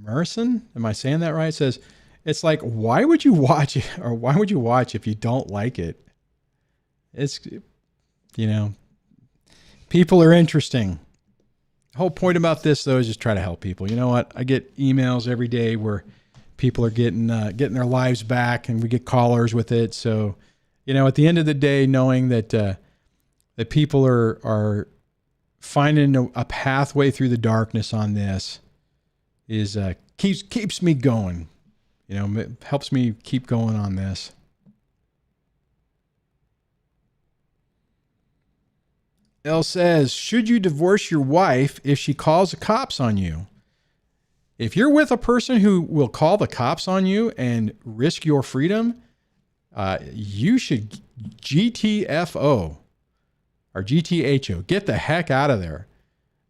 [SPEAKER 1] Merson, am I saying that right? It says, it's like, why would you watch it, or why would you watch if you don't like it? It's, you know, people are interesting. The whole point about this, though, is just try to help people. You know what? I get emails every day where people are getting their lives back, and we get callers with it. So, you know, at the end of the day, knowing that that people are finding a pathway through the darkness on this is keeps me going. You know, it helps me keep going on this. Elle says, should you divorce your wife if she calls the cops on you? If you're with a person who will call the cops on you and risk your freedom, you should GTFO or GTHO. Get the heck out of there,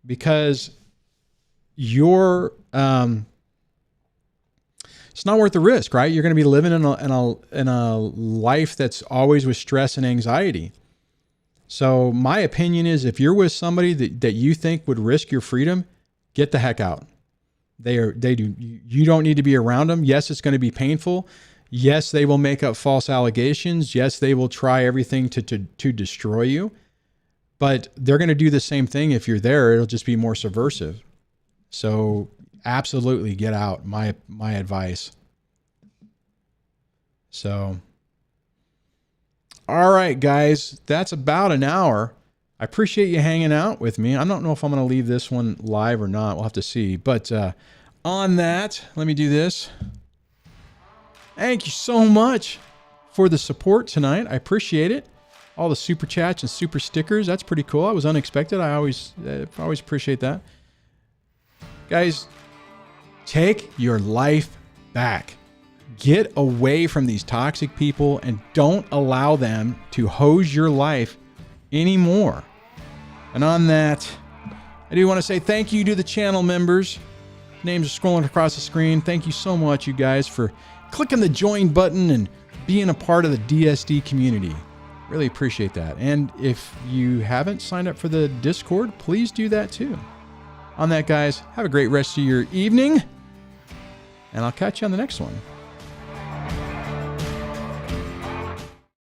[SPEAKER 1] because you're it's not worth the risk, right? You're going to be living in a life that's always with stress and anxiety. So my opinion is, if you're with somebody that you think would risk your freedom, get the heck out. You don't need to be around them. Yes, it's going to be painful. Yes, they will make up false allegations. Yes, they will try everything to destroy you. But they're going to do the same thing if you're there. It'll just be more subversive. So absolutely get out. My advice. So, all right, guys, that's about an hour. I appreciate you hanging out with me. I don't know if I'm going to leave this one live or not. We'll have to see. But on that, let me do this. Thank you so much for the support tonight. I appreciate it. All the super chats and super stickers. That's pretty cool. That was unexpected. I always appreciate that. Guys, take your life back. Get away from these toxic people and don't allow them to hose your life anymore. And on that, I do want to say thank you to the channel members. Names are scrolling across the screen. Thank you so much, you guys, for clicking the join button and being a part of the DSD community. Really appreciate that. And if you haven't signed up for the Discord, please do that too. On that, guys, have a great rest of your evening, and I'll catch you on the next one.